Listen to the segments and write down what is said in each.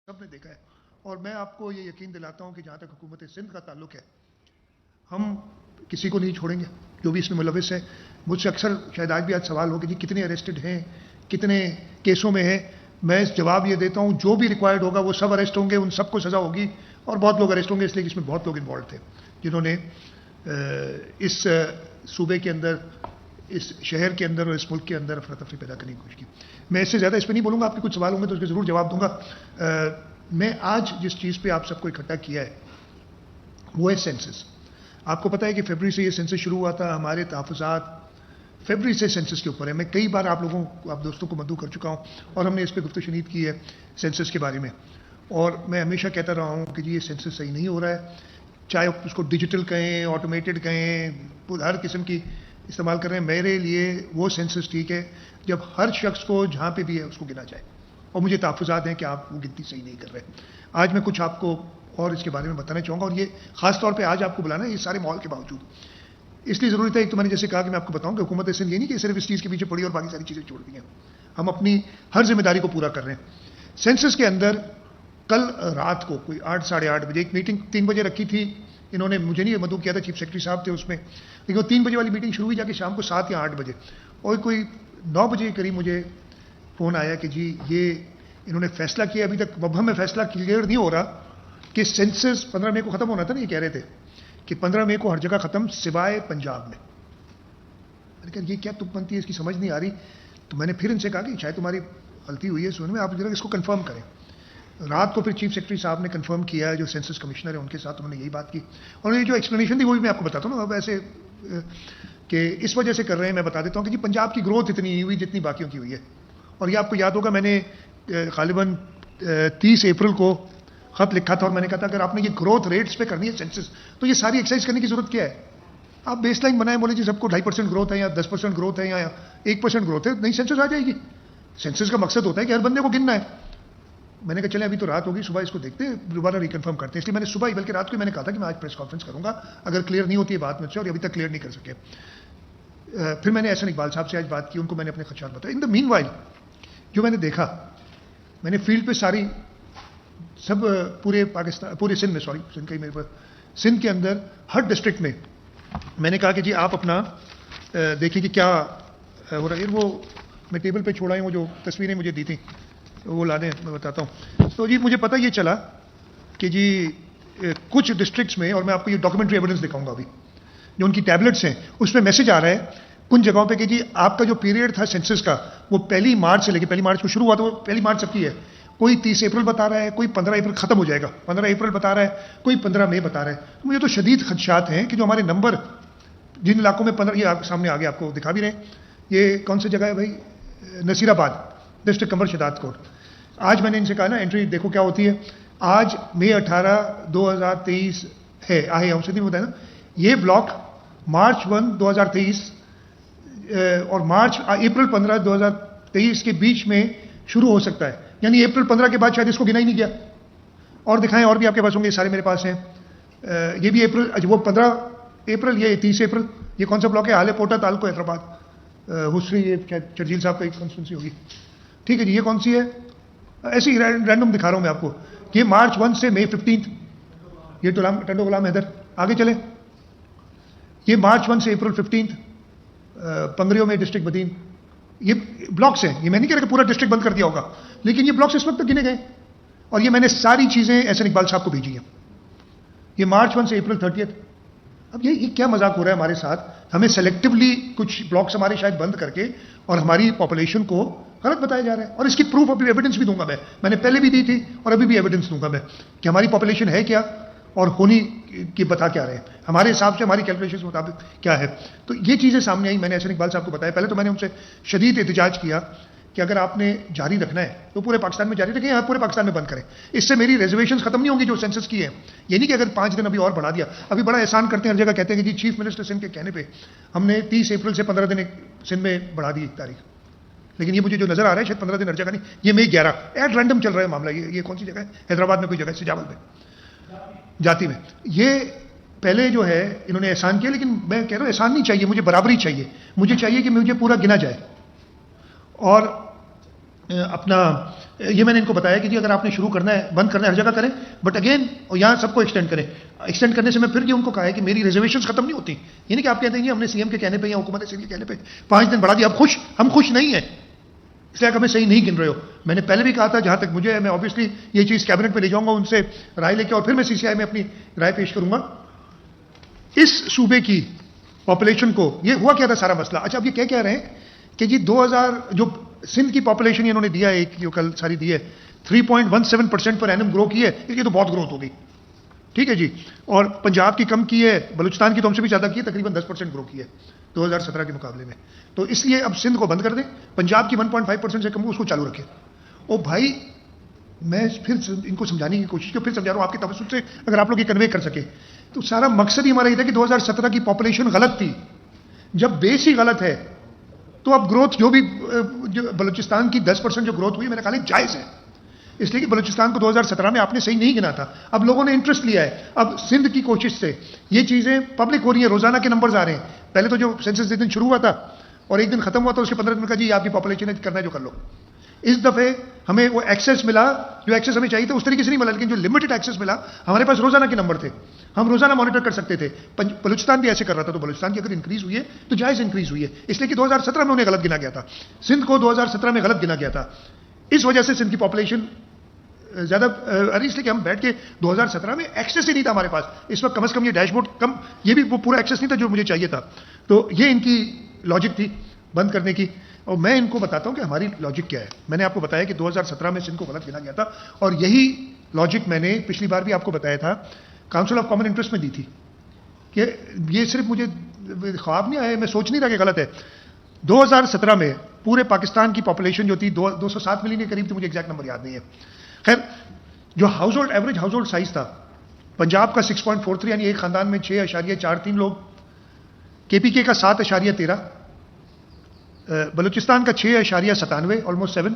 सबने देखा है। और मैं आपको ये यकीन दिलाता हूँ कि जहाँ तक हुकूमत सिंध का ताल्लुक है, हम किसी को नहीं छोड़ेंगे जो भी इसमें मुलविस है। मुझसे अक्सर शायद आज भी आज सवाल हो कि जी कितने अरेस्टेड हैं, कितने केसों में हैं। मैं जवाब ये देता हूँ, जो भी रिक्वायर्ड होगा वो सब अरेस्ट होंगे, उन सबको सज़ा होगी और बहुत लोग अरेस्ट होंगे, इसलिए कि इसमें बहुत लोग इन्वॉल्व थे जिन्होंने इस सूबे के अंदर, इस शहर के अंदर और इस मुल्क के अंदर अफरा तफरी पैदा करने की कोशिश की। मैं इससे ज़्यादा इस पर नहीं बोलूँगा, आपके कुछ सवाल होंगे तो उसके ज़रूर जवाब दूंगा। मैं आज जिस चीज़ पे आप सबको इकट्ठा किया है वो है सेंसस। आपको पता है कि फरवरी से ये सेंसस शुरू हुआ था, हमारे तहफ़्फ़ुज़ात फरवरी से सेंसस के ऊपर है। मैं कई बार आप दोस्तों को मदऊ कर चुका हूँ और हमने इस पर गुफ्तगू शनीद की है सेंसस के बारे में। और मैं हमेशा कहता रहा हूँ कि जी ये सेंसस सही नहीं हो रहा है, चाहे उसको डिजिटल कहें, ऑटोमेटेड कहें, हर किस्म की इस्तेमाल कर रहे हैं। मेरे लिए वो सेंसस ठीक है जब हर शख्स को जहाँ पे भी है उसको गिना जाए, और मुझे तहफ़्फ़ुज़ात हैं कि आप वो गिनती सही नहीं कर रहे। आज मैं कुछ आपको और इसके बारे में बताना चाहूँगा, और ये ख़ास तौर पे आज आपको बुलाना है, ये सारे माहौल के बावजूद इसलिए ज़रूरत है। एक तो मैंने जैसे कहा कि मैं आपको बताऊँ कि हुकूमत सिंध ये नहीं कि सिर्फ इस चीज़ के पीछे पड़ी और बाकी सारी चीज़ें छोड़ दी हैं। हम अपनी हर जिम्मेदारी को पूरा कर रहे हैं। सेंसस के अंदर कल रात को कोई 8 साढ़े 8 बजे एक मीटिंग 3 बजे रखी थी इन्होंने, मुझे नहीं मदऊ किया था, चीफ सेक्रेटरी साहब थे उसमें, लेकिन वो 3 बजे वाली मीटिंग शुरू हुई जाके शाम को 7 या 8 बजे, और कोई 9 बजे के करीब मुझे फ़ोन आया कि जी ये इन्होंने फैसला किया, अभी तक मबहम में फैसला क्लियर नहीं हो रहा कि सेंसस 15 मई को ख़त्म होना था ना, ये कह रहे थे कि 15 मई को हर जगह ख़त्म सिवाय पंजाब में। मैंने कहा ये क्या तुकबंदी है, इसकी समझ नहीं आ रही। तो मैंने फिर इनसे कहा कि शायद तुम्हारी गलती हुई है सुनने में, आप जरा इसको कंफर्म करें। रात को फिर चीफ सेक्रेटरी साहब ने कंफर्म किया, जो सेंसस कमिश्नर है उनके साथ उन्होंने यही बात की, और ये जो एक्सप्लेनेशन थी वो भी मैं आपको बताता हूँ ना। अब ऐसे कि इस वजह से कर रहे हैं, मैं बता देता हूँ कि जी पंजाब की ग्रोथ इतनी नहीं हुई जितनी बाकियों की हुई है। और ये आपको याद होगा मैंने ग़ालिबन 30 अप्रैल को ख़त लिखा था और मैंने कहा था अगर आपने ये ग्रोथ रेट्स पे करनी है सेंसस तो ये सारी एक्सरसाइज करने की जरूरत क्या है। आप बेसलाइन बनाए, बोले जी सबको 2.5% ग्रोथ है या 10% ग्रोथ है या 1% ग्रोथ है, नहीं सेंसस आ जाएगी। सेंसस का मकसद होता है कि हर बंदे को गिनना है। मैंने कहा चले अभी तो रात होगी, सुबह इसको देखते हैं, दोबारा रिकन्फर्म करते हैं। इसलिए मैंने सुबह ही, बल्कि रात को मैंने कहा था कि मैं आज प्रेस कॉन्फ्रेंस करूंगा अगर क्लियर नहीं होती है बात मुझसे, और अभी तक क्लियर नहीं कर सके। फिर मैंने एहसन इकबाल साहब से आज बात की, उनको मैंने अपने खदशात बताए। इन द मीनवाइल जो मैंने देखा, मैंने फील्ड पे सारी सब पूरे पाकिस्तान, पूरे सिंध में, सॉरी सिंध का ही मेरे पास, सिंध के अंदर हर डिस्ट्रिक्ट में मैंने कहा कि जी आप अपना देखिए कि क्या हो रहा है। वो मैं टेबल पे छोड़ा है, वो जो तस्वीरें मुझे दी थी वो ला दें, मैं बताता हूँ। तो जी मुझे पता ये चला कि जी कुछ डिस्ट्रिक्ट्स में, और मैं आपको ये डॉक्यूमेंट्री एविडेंस दिखाऊंगा अभी, जो उनकी टैबलेट्स हैं उसमें मैसेज आ रहा है कुछ जगहों पे कि जी आपका जो पीरियड था सेंसस का वो 1 मार्च से लेकर 1 मार्च को शुरू हुआ, तो वो 1 मार्च सबकी है। कोई 30 अप्रैल बता रहा है, कोई 15 अप्रैल खत्म हो जाएगा, 15 अप्रैल बता रहा है, कोई 15 मई बता रहा है। तो मुझे तो शदीद खदशात हैं कि जो हमारे नंबर जिन इलाकों में 15, ये सामने आगे आपको दिखा भी रहे हैं, ये कौन सी जगह है भाई, नसीराबाद डिस्ट्रिक्ट कमर शदात कोट। आज मैंने इनसे कहा ना एंट्री देखो क्या होती है, आज मई 18 2023 है, आहे हमसे नहीं बताया ना, ये ब्लॉक मार्च 1 2023 और अप्रैल 15 2023 के बीच में शुरू हो सकता है, यानी अप्रैल 15 के बाद शायद इसको गिना ही नहीं गया। और दिखाएं, और भी आपके पास होंगे, सारे मेरे पास हैं। ये भी अप्रैल, वो 15 अप्रैल, ये 30 अप्रैल। ये कौन सा ब्लॉक है, आले पोटा तालको हैदराबाद, हुसरी, ये चर्जील साहब का एक कॉन्स्टिट्यूंसी होगी, ठीक है जी। ये कौन सी है, ऐसे ही रैंडम दिखा रहा हूं मैं आपको। ये मार्च 1 से मई 15, ये टंडो गुलाम हैदर। आगे चले, ये मार्च 1 से अप्रैल 15 पंगरियों में डिस्ट्रिक्ट बदीन। ये ब्लॉक्स हैं, ये मैं नहीं कह रहा कि पूरा डिस्ट्रिक्ट बंद कर दिया होगा, लेकिन ये ब्लॉक्स इस वक्त तक गिने गए। और ये मैंने सारी चीजें एहसन इकबाल साहब को भेजी हैं। ये मार्च 1 से अप्रैल 30। अब ये क्या मजाक हो रहा है हमारे साथ, हमें सेलेक्टिवली कुछ ब्लॉक्स हमारे शायद बंद करके और हमारी पॉपुलेशन को गलत बताया जा रहा है। और इसकी प्रूफ अभी एविडेंस भी दूंगा मैंने पहले भी दी थी और अभी भी एविडेंस दूंगा मैं कि हमारी पॉपुलेशन है क्या और होनी की बता क्या रहे हैं, हमारे हिसाब से हमारी कैलकुलेशन के मुताबिक क्या है। तो ये चीज़ें सामने आई, मैंने एहसन इकबाल साहब को बताया। पहले तो मैंने उनसे शदीद एहतजाज किया कि अगर आपने जारी रखना है तो पूरे पाकिस्तान में जारी रखें, या पूरे पाकिस्तान में बंद करें। इससे मेरी रिजर्वेशन खत्म नहीं होंगी जो सेंसस की है। ये नहीं कि अगर 5 दिन अभी और बढ़ा दिया, अभी बड़ा एहसान करते हैं, हर जगह कहते हैं कि जी चीफ मिनिस्टर सिंध के कहने पर हमने 30 अप्रैल से 15 दिन सिंध में बढ़ा दी तारीख, लेकिन ये मुझे जो नजर आ रहा है शायद 15 दिन हर जगह नहीं, ये मई 11 एट रैंडम चल रहा है मामला। ये कौन सी जगह है, हैदराबाद में कोई जगह, सिजावल में, जाती में। ये पहले जो है इन्होंने एहसान किया, लेकिन मैं कह रहा हूं एहसान नहीं चाहिए, मुझे बराबरी चाहिए। मुझे चाहिए कि मुझे पूरा गिना जाए। और अपना ये मैंने इनको बताया कि जी अगर आपने शुरू करना है, बंद करना है, हर जगह करें, बट अगेन और यहाँ सबको एक्सटेंड करें। एक्सटेंड करने से मैं फिर ये उनको कहा है कि मेरी रिजर्वेशंस खत्म नहीं होती। ये नहीं कि आप कहते हैं जी हमने सीएम के कहने पे या हुकूमत सिंध के कहने पे 5 दिन बढ़ा दिया, अब खुश, हम खुश नहीं है, इसलिए हमें सही नहीं गिन रहे हो। मैंने पहले भी कहा था, जहां तक मुझे, मैं ऑब्वियसली ये चीज़ कैबिनेट में ले जाऊंगा, उनसे राय लेके, और फिर मैं सीसीआई में अपनी राय पेश करूंगा। इस सूबे की पॉपुलेशन को, ये हुआ क्या था सारा मसला। अच्छा, अब ये क्या कह रहे हैं कि जी 2000 जो सिंध की पॉपुलेशन इन्होंने दिया है, एक जो कल सारी दी है, 3.17% पर एनम ग्रो की है, इसलिए तो बहुत ग्रोथ हो गई, ठीक है जी। और पंजाब की कम की है, बलूचिस्तान की तो हमसे भी ज़्यादा की है, तकरीबन 10% ग्रो की है 2017 के मुकाबले में। तो इसलिए अब सिंध को बंद कर दें, पंजाब की 1.5% से कम उसको चालू रखें। ओ भाई, मैं फिर इनको समझाने की कोशिश की, फिर समझा रहा हूँ आपके तवज्जुह से, अगर आप लोग ये कन्वे कर सके। तो सारा मकसद ही हमारा ये था कि 2017 की पॉपुलेशन गलत थी। जब बेस ही गलत है तो अब ग्रोथ जो भी जो बलूचिस्तान की 10% जो ग्रोथ हुई, मैंने कहा जायज़ है, इसलिए कि बलूचिस्तान को 2017 में आपने सही नहीं गिना था। अब लोगों ने इंटरेस्ट लिया है, अब सिंध की कोशिश से ये चीज़ें पब्लिक हो रही हैं, रोजाना के नंबर्स आ रहे हैं। पहले तो जो सेंसस जिस दिन शुरू हुआ था और एक दिन खत्म हुआ था, उसके 15 दिन का जी आपकी पॉपुलेशन है, करना है जो कर लो। इस दफ़े हमें वो एक्सेस मिला, जो एक्सेस हमें चाहिए था उस तरीके से नहीं मिला, लेकिन जो लिमिटेड एक्सेस मिला, हमारे पास रोजाना के नंबर थे, हम रोजाना मॉनिटर कर सकते थे। बलूचिस्तान भी ऐसे कर रहा था, तो बलूचिस्तान की अगर इंक्रीज हुई है तो जायज़ इंक्रीज हुई है, इसलिए कि 2017 में उन्हें गलत गिना गया था, सिंध को 2017 में गलत गिना गया था। इस वजह से सिंध की पॉपुलेशन ज़्यादा, अरे इसलिए कि हम बैठ के 2017 में एक्सेस ही नहीं था हमारे पास, इस वक्त कम से कम ये डैशबोर्ड कम, ये भी वो पूरा एक्सेस नहीं था जो मुझे चाहिए था। तो ये इनकी लॉजिक थी बंद करने की, और मैं इनको बताता हूं कि हमारी लॉजिक क्या है। मैंने आपको बताया कि 2017 में सिंध को गलत गिना गया था, और यही लॉजिक मैंने पिछली बार भी आपको बताया था, काउंसिल ऑफ कॉमन इंटरेस्ट में दी थी, कि ये सिर्फ मुझे ख्वाब नहीं आया, मैं सोच नहीं रहा कि गलत है। 2017 में पूरे पाकिस्तान की पॉपुलेशन जो थी 207 मिलियन के करीब थी, मुझे एग्जैक्ट नंबर याद नहीं है। खैर, जो house hold average house hold size था पंजाब का 6.43, यानी एक खानदान में 6.43 लोग, केपीके का 7.13, बलूचिस्तान का 6.97, ऑलमोस्ट 7,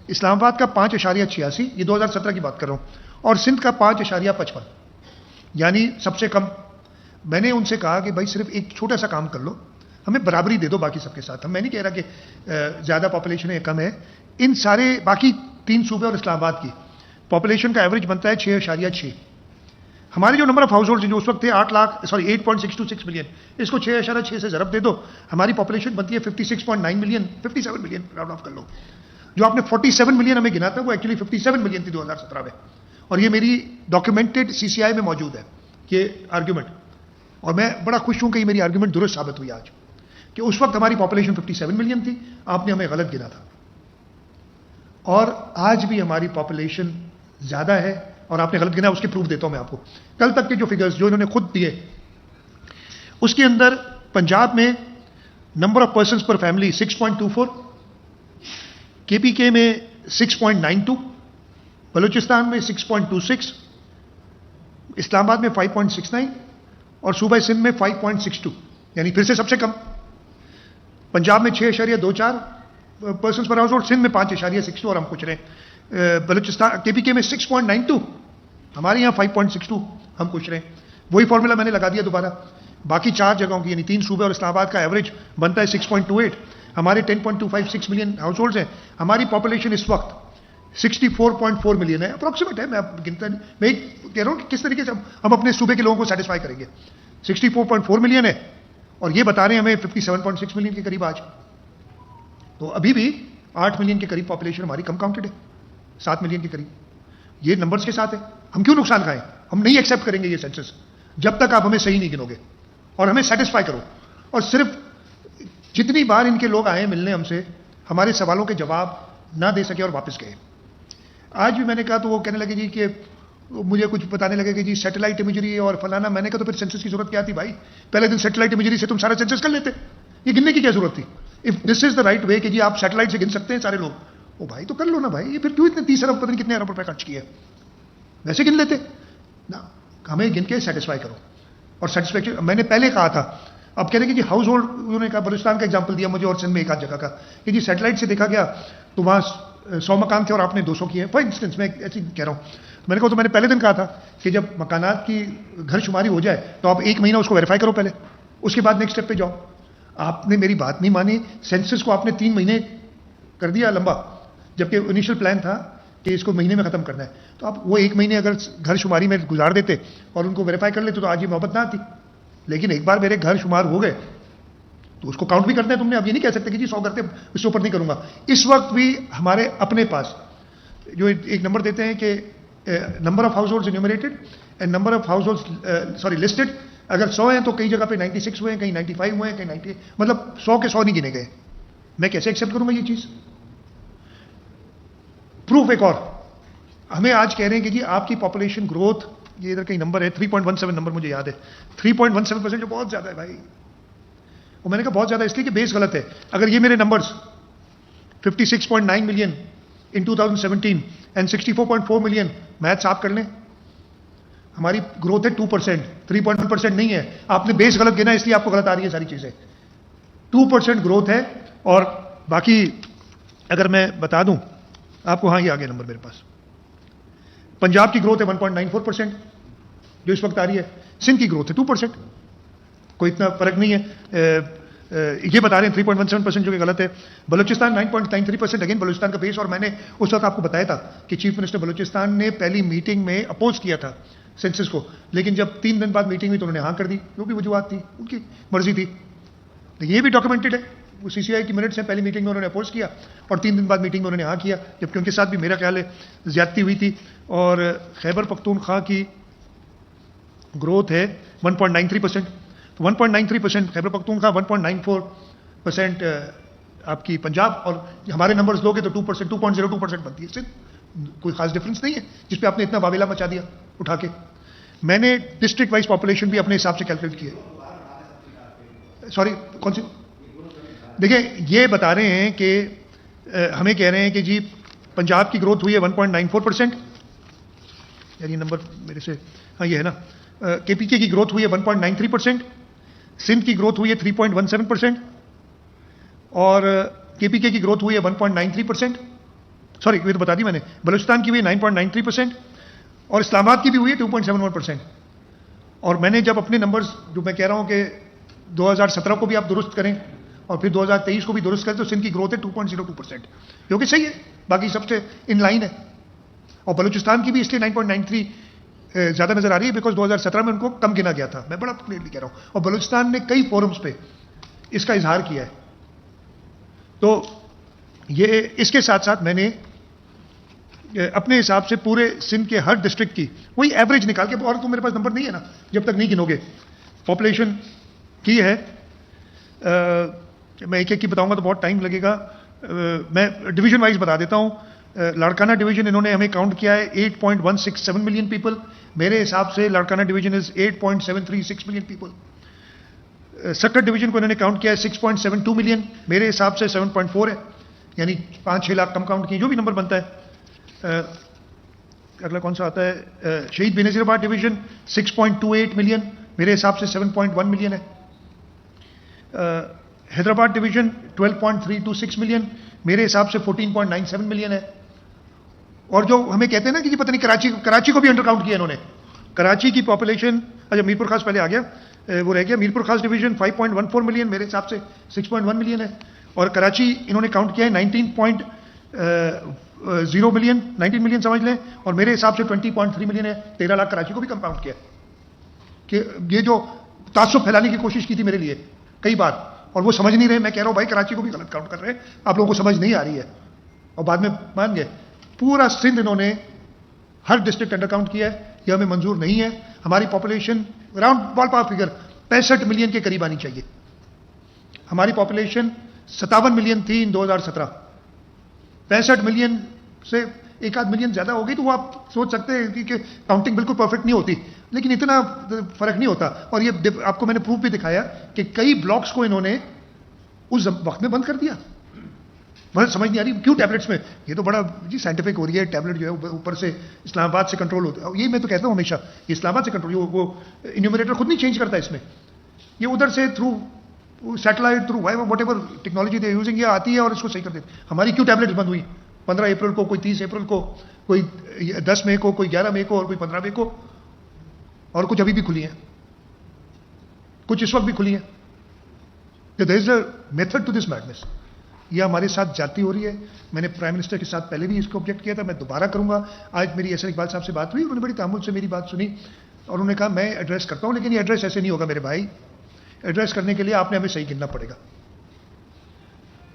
इस्लामाबाद का 5.86, ये 2017 की बात कर रहा हूँ, और सिंध का 5.55, यानी सबसे कम। मैंने उनसे कहा कि भाई सिर्फ एक छोटा सा काम कर लो, हमें बराबरी दे दो बाकी सबके साथ। मैं नहीं कह रहा कि ज़्यादा पॉपुलेशन है कम है, इन सारे बाकी 3 सूबे और इस्लामाबाद की पॉपुलेशन का एवरेज बनता है 6.6। हमारे जो नंबर ऑफ हाउस होल्ड जो उस वक्त थे 8.626 मिलियन, इसको 6.6 से ज़रब दे दो, हमारी पॉपुलेशन बनती है 56.9 मिलियन, 57 मिलियन राउंड ऑफ कर लो। जो आपने 47 मिलियन हमें गिना था, वो एक्चुअली 57 मिलियन थी 2017 में, और ये मेरी डॉक्यूमेंटेड सीसीआई में मौजूद है ये आर्ग्यूमेंट, और मैं बड़ा खुश हूं कि ये मेरी आर्ग्यूमेंट दुरुस्त साबित हुई आज, कि उस वक्त हमारी पॉपुलेशन 57 मिलियन थी, आपने हमें गलत गिना था, और आज भी हमारी पॉपुलेशन ज़्यादा है और आपने गलत गिना। उसके प्रूफ देता हूं मैं आपको। कल तक के जो फिगर्स जो इन्होंने खुद दिए, उसके अंदर पंजाब में नंबर ऑफ पर्सन्स पर फैमिली 6.24, केपीके में 6.92, बलूचिस्तान में 6.26, इस्लामाबाद में 5.69, और सूबा सिंध में 5.62, यानी फिर से सबसे कम। पंजाब में 6.24 पर्सन्स पर हाउस होल्ड, सिंध में 5.62, और हम पूछ रहे हैं बलूचिस्तान केपीके में 6.92, हमारे यहाँ 5.62, हम पूछ रहे हैं। वही फॉर्मूला मैंने लगा दिया दोबारा, बाकी 4 जगहों की, यानी 3 सूबे और इस्लामाबाद का एवरेज बनता है 6.28, हमारे 10.256 मिलियन हाउस होल्ड हैं, हमारी पॉपुलेशन इस वक्त 64.4 मिलियन है, अप्रॉक्सीमेट है, मैं गिनता नहीं, मैं कह रहा हूँ कि किस तरीके से हम अपने सूबे के लोगों को सेटिस्फाई करेंगे। 64.4 मिलियन है, और ये बता रहे हैं हमें 57.6 मिलियन के करीब आज, तो अभी भी 8 मिलियन के करीब पॉपुलेशन हमारी कम काउंटेड है, 7 मिलियन के करीब। ये नंबर्स के साथ है, हम क्यों नुकसान खाएं? हम नहीं एक्सेप्ट करेंगे ये सेंसस जब तक आप हमें सही नहीं गिनोगे और हमें सेटिस्फाई करो। और सिर्फ जितनी बार इनके लोग आए मिलने हमसे, हमारे सवालों के जवाब ना दे सके और वापस गए। आज भी मैंने कहा तो वो कहने लगे जी कि मुझे कुछ बताने लगे कि जी सैटेलाइट इमेजरी और फलाना। मैंने कहा तो फिर सेंसस की जरूरत क्या थी भाई? पहले दिन सैटेलाइट इमेजरी से तुम सारा सेंसस कर लेते, ये गिनने की क्या जरूरत थी? If this is the right way कि जी आप सैटेलाइट से गिन सकते हैं सारे लोग, ओ भाई तो कर लो ना भाई, ये फिर क्यों इतने 30 अरब पता नहीं कितने अरब रुपए खर्च किए, वैसे गिन लेते ना, हमें गिन के सेटिस्फाई करो। और सेटिस्फैक्शन मैंने पहले कहा था, अब कह रहे कि जी हाउस होल्ड, उन्होंने कहा बलूचिस्तान का एग्जाम्पल दिया मुझे और सिंध में एक आध जगह का कि जी सैटेलाइट से देखा गया तो वहाँ 100 मकान थे और आपने 200 किए, फॉर इंस्टेंस मैं ऐसे कह रहा हूँ। मैंने कहा तो मैंने पहले दिन कहा था कि जब मकानात की घर शुमारी हो जाए तो आप 1 महीना उसको वेरीफाई करो पहले, उसके बाद नेक्स्ट स्टेप पे जाओ। आपने मेरी बात नहीं मानी, सेंसस को आपने 3 महीने कर दिया लंबा, जबकि इनिशियल प्लान था कि इसको महीने में ख़त्म करना है। तो आप वो 1 महीने अगर घर शुमारी में गुजार देते और उनको वेरीफाई कर लेते तो आज ये मोहब्बत ना आती। लेकिन एक बार मेरे घर शुमार हो गए तो उसको काउंट भी करते हैं। तुमने अब ये नहीं कह सकते कि जी 100 करते इससे ऊपर नहीं करूंगा। इस वक्त भी हमारे अपने पास जो एक नंबर देते हैं कि number of house holds enumerated and number of house holds listed, अगर 100 हैं तो कई जगह पे 96 हुए हैं, कहीं 95 हुए हैं, कहीं 90, मतलब 100 के 100 नहीं गिने गए। मैं कैसे एक्सेप्ट करूंगा ये चीज? प्रूफ एक और, हमें आज कह रहे हैं कि जी आपकी पॉपुलेशन ग्रोथ, ये इधर कहीं नंबर है 3.17 नंबर मुझे याद है, 3.17% जो बहुत ज्यादा है भाई। और मैंने कहा बहुत ज्यादा इसलिए कि बेस गलत है। अगर ये मेरे numbers 56.9 million in 2017 and 64.4 million, maths आप कर लें, हमारी ग्रोथ है 2%, 3.1% नहीं है। आपने बेस गलत गिना इसलिए आपको गलत आ रही है सारी चीजें। 2% ग्रोथ है। और बाकी अगर मैं बता दूं आपको, हाँ ये आ गया नंबर मेरे पास, पंजाब की ग्रोथ है 1.94% जो इस वक्त आ रही है, सिंध की ग्रोथ है 2%, कोई इतना फर्क नहीं है। ये बता रहे हैं 3.17% जो कि गलत है। बलूचिस्तान 9.93%, अगेन बलूचिस्तान का बेस, और मैंने उस वक्त आपको बताया था कि चीफ मिनिस्टर बलूचिस्तान ने पहली मीटिंग में अपोज किया था सेंसस को, लेकिन जब 3 दिन बाद मीटिंग हुई तो उन्होंने हाँ कर दी, जो भी वजूहत थी, उनकी मर्जी थी। ये भी डॉक्यूमेंटेड है, वो सीसीआई की मिनट्स हैं, पहली मीटिंग में उन्होंने अपोज किया और 3 दिन बाद मीटिंग में उन्होंने हाँ किया, जबकि उनके साथ भी मेरा ख्याल है ज्यादती हुई थी। और खैबर पख्तूनख्वा की ग्रोथ है 1.93%, तो 1.93% खैबर पख्तूनख्वा, 1.94% आपकी पंजाब, और हमारे नंबर्स लोगे तो 2%, 2.02% बनती है। सिर्फ कोई खास डिफरेंस नहीं है जिस पे आपने इतना वावेला मचा दिया उठा के। मैंने डिस्ट्रिक्ट वाइज पॉपुलेशन भी अपने हिसाब से कैलकुलेट की है। सॉरी कौन सी? देखिए ये बता रहे हैं कि हमें कह रहे हैं कि जी पंजाब की ग्रोथ हुई है 1.94%, यार ये नंबर मेरे से, हाँ ये है ना, केपीके की ग्रोथ हुई है 1.93%, सिंध की ग्रोथ हुई है 3.17%, और केपीके की ग्रोथ हुई है 1.93%, सॉरी ये तो बता दी मैंने, बलूचिस्तान की हुई है 9.93%, और इस्लामाबाद की भी हुई है 2.71%। और मैंने जब अपने नंबर्स, जो मैं कह रहा हूं कि 2017 को भी आप दुरुस्त करें और फिर 2023 को भी दुरुस्त करें, तो सिंध की ग्रोथ है 2.02%, जो कि सही है, बाकी सबसे इन लाइन है। और बलूचिस्तान की भी इसलिए 9.93 ज्यादा नजर आ रही है बिकॉज 2017 में उनको कम गिना गया था, मैं बड़ा क्लियरली कह रहा हूं। और बलूचिस्तान ने कई फोरम्स पे इसका इजहार किया है। तो ये इसके साथ साथ मैंने अपने हिसाब से पूरे सिंध के हर डिस्ट्रिक्ट की वही एवरेज निकाल के, और तो मेरे पास नंबर नहीं है ना जब तक नहीं गिनोगे, पॉपुलेशन की है। मैं एक एक की बताऊंगा तो बहुत टाइम लगेगा। मैं डिवीजन वाइज बता देता हूं। लाड़काना डिवीजन इन्होंने हमें काउंट किया है 8.167 मिलियन पीपल, मेरे हिसाब से Larkana division is 8.736 million people. Sukkur division को इन्होंने काउंट किया है 6.72 मिलियन, मेरे हिसाब से 7.4 है, यानी 5-6 लाख कम काउंट किए, जो भी नंबर बनता है। अगला कौन सा आता है? शहीद बेनजीराबाद डिवीजन 6.28 मिलियन, मेरे हिसाब से 7.1 मिलियन है। हैदराबाद डिवीजन 12.326 मिलियन, मेरे हिसाब से 14.97 मिलियन है। और जो हमें कहते हैं ना कि जी पता नहीं कराची को भी अंडर काउंट किया इन्होंने। कराची की पॉपुलेशन, अच्छा मीरपुर खास पहले आ गया, वो रह गया। मीरपुर खास डिवीजन 5.14 मिलियन, मेरे हिसाब से 6.1 मिलियन है। और कराची इन्होंने काउंट किया है 19.0 मिलियन, 19 मिलियन समझ लें, और मेरे हिसाब से 20.3 मिलियन है। 13 लाख कराची को भी कम काउंट किया कि ये जो तासुब फैलाने की कोशिश की थी मेरे लिए कई बार, और वो समझ नहीं रहे। मैं कह रहा हूं भाई कराची को भी गलत काउंट कर रहे हैं, आप लोगों को समझ नहीं आ रही है, और बाद में मान गए। पूरा सिंध इन्होंने हर डिस्ट्रिक्ट अंडर काउंट किया है, यह हमें मंजूर नहीं है। हमारी population around ball power figure 65 million के करीब आनी चाहिए। हमारी पॉपुलेशन 57 मिलियन थी इन 2017, 65 मिलियन से 1-8 मिलियन ज्यादा हो गई, तो वो आप सोच सकते हैं कि काउंटिंग बिल्कुल परफेक्ट नहीं होती, लेकिन इतना फर्क नहीं होता। और ये आपको मैंने प्रूफ भी दिखाया कि कई ब्लॉक्स को इन्होंने उस वक्त में बंद कर दिया। मुझे समझ नहीं आ रही क्यों टैबलेट्स में, ये तो बड़ा जी साइंटिफिक हो रही है, टैबलेट जो है ऊपर से इस्लामाबाद से कंट्रोल होता है। यही मैं तो कहता हूँ हमेशा, ये इस्लामाबाद से कंट्रोल, वो इन्यूमरेटर खुद नहीं चेंज करता इसमें, ये उधर से through satellite, through what ever technology they using, ये आती है और इसको सही कर देती है। हमारी क्यों टैबलेट्स बंद हुई? 15 अप्रैल को, कोई 30 अप्रैल को, कोई 10 मई को, कोई 11 मई को, और कोई 15 मई को, और कुछ अभी भी खुली हैं, कुछ इस वक्त भी खुली हैं। There is a method to this madness. यह हमारे साथ जाती हो रही है। मैंने प्राइम मिनिस्टर के साथ पहले भी इसको ऑब्जेक्ट किया था, मैं दोबारा करूंगा। आज मेरी एहसन इकबाल साहब से बात हुई, उन्होंने बड़ी तामुल से मेरी बात सुनी और उन्होंने कहा मैं एड्रेस करता हूं, लेकिन ये एड्रेस ऐसे नहीं होगा मेरे भाई। एड्रेस करने के लिए आपने हमें सही गिनना पड़ेगा।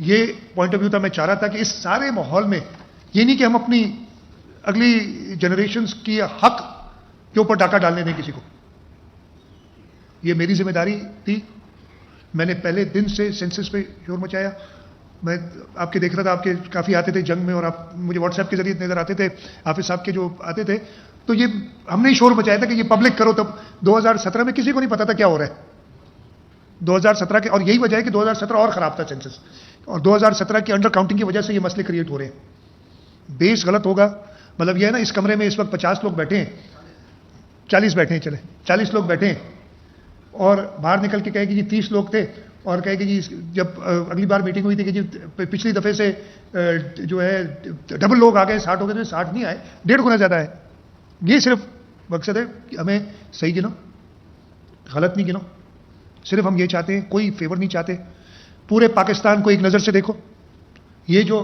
ये पॉइंट ऑफ व्यू था। मैं चाह रहा था कि इस सारे माहौल में ये नहीं कि हम अपनी अगली जनरेशंस की हक के ऊपर डाका डालने दें किसी को। ये मेरी जिम्मेदारी थी। मैंने पहले दिन से सेंसस पे शोर मचाया। मैं आपके देख रहा था, आपके काफ़ी आते थे जंग में, और आप मुझे व्हाट्सएप के जरिए नज़र आते थे, हाफिज साहब के जो आते थे। तो ये हमने शोर मचाया था कि ये पब्लिक करो। तब 2017 में किसी को नहीं पता था क्या हो रहा है 2017 के, और यही वजह है कि 2017 और ख़राब था सेंसस, और 2017 की अंडर काउंटिंग की वजह से ये मसले क्रिएट हो रहे हैं। बेस गलत होगा। मतलब ये है ना, इस कमरे में इस वक्त 50 लोग बैठे हैं, 40 बैठे हैं, चले 40 लोग बैठे हैं, और बाहर निकल के कहे कि जी 30 लोग थे, और कहे कि जी जब अगली बार मीटिंग हुई थी कि जी पिछली दफ़े से जो है डबल लोग आ गए, 60 हो गए, तो 60 नहीं आए, 1.5 गुना ज़्यादा है। ये सिर्फ मकसद है कि हमें सही गिनो, गलत नहीं गिनो। सिर्फ हम ये चाहते हैं, कोई फेवर नहीं चाहते। पूरे पाकिस्तान को एक नज़र से देखो। ये जो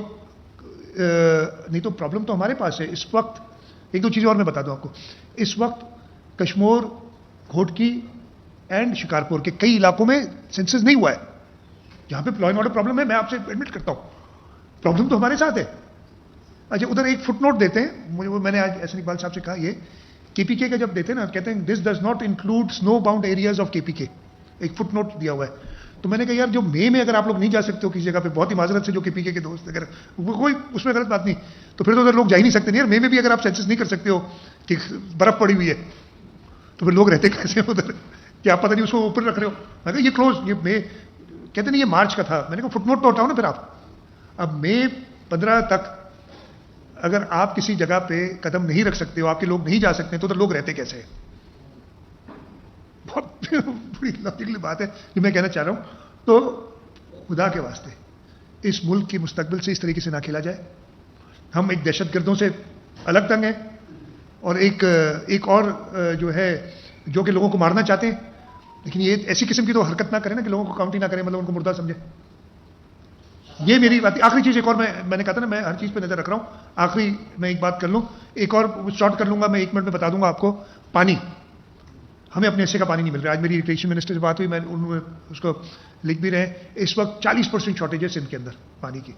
नहीं तो प्रॉब्लम तो हमारे पास है इस वक्त। एक दो चीज़ें और मैं बता दूं आपको। इस वक्त कश्मीर, घोटकी एंड शिकारपुर के कई इलाकों में सेंसस नहीं हुआ है, जहां पे लॉ एंड ऑर्डर प्रॉब्लम है। मैं आपसे एडमिट करता हूं, प्रॉब्लम तो हमारे साथ है। अच्छा, उधर एक फुटनोट देते हैं मुझे, वो मैंने आज एहसन इकबाल साहब से कहा, ये केपीके का जब देते हैं ना, कहते हैं this does not include snow bound areas of KPK, एक फुटनोट दिया हुआ है। तो मैंने कहा यार, जो मई में अगर आप लोग नहीं जा सकते हो किसी जगह पे, बहुत ही माजरत से जो केपीके के दोस्त, अगर कोई उसमें गलत बात नहीं, तो फिर तो उधर लोग जा ही नहीं सकते। नहीं यार, मई में भी अगर आप सेंसस नहीं कर सकते हो कि बर्फ पड़ी हुई है, तो फिर लोग रहते कैसे उधर? क्या पता नहीं उसको ऊपर रख रहे हो। मैं कहा ये क्लोज, ये मई, कहते नहीं ये मार्च का था। मैंने कहा फुटनोट तो हटाओ ना फिर आप। अब मई 15 तक अगर आप किसी जगह पे कदम नहीं रख सकते हो, आपके लोग नहीं जा सकते, तो लोग रहते कैसे? बहुत बड़ी लॉजिकल बात है जो मैं कहना चाह रहा हूं। तो खुदा के वास्ते इस मुल्क की मुस्तकबिल से इस तरीके से ना खेला जाए। हम एक दहशतगर्दों से अलग तंग हैं, और एक और जो है जो कि लोगों को मारना चाहते हैं, लेकिन ये ऐसी किस्म की तो हरकत ना करें ना कि लोगों को काउंट ही ना करें, मतलब उनको मुर्दा समझे। ये मेरी बात। आखिरी चीज एक और, मैंने कहा था ना मैं हर चीज पे नजर रख रहा हूं। आखिरी मैं एक बात कर लूं, एक और शॉर्ट कर लूंगा, मैं 1 मिनट में बता दूंगा आपको। पानी, हमें अपने हिस्से का पानी नहीं मिल रहा। आज मेरी इरिगेशन मिनिस्टर से बात हुई, मैं उसको लिख भी रहे हैं। इस वक्त 40% शॉर्टेज है सिंध के अंदर पानी की,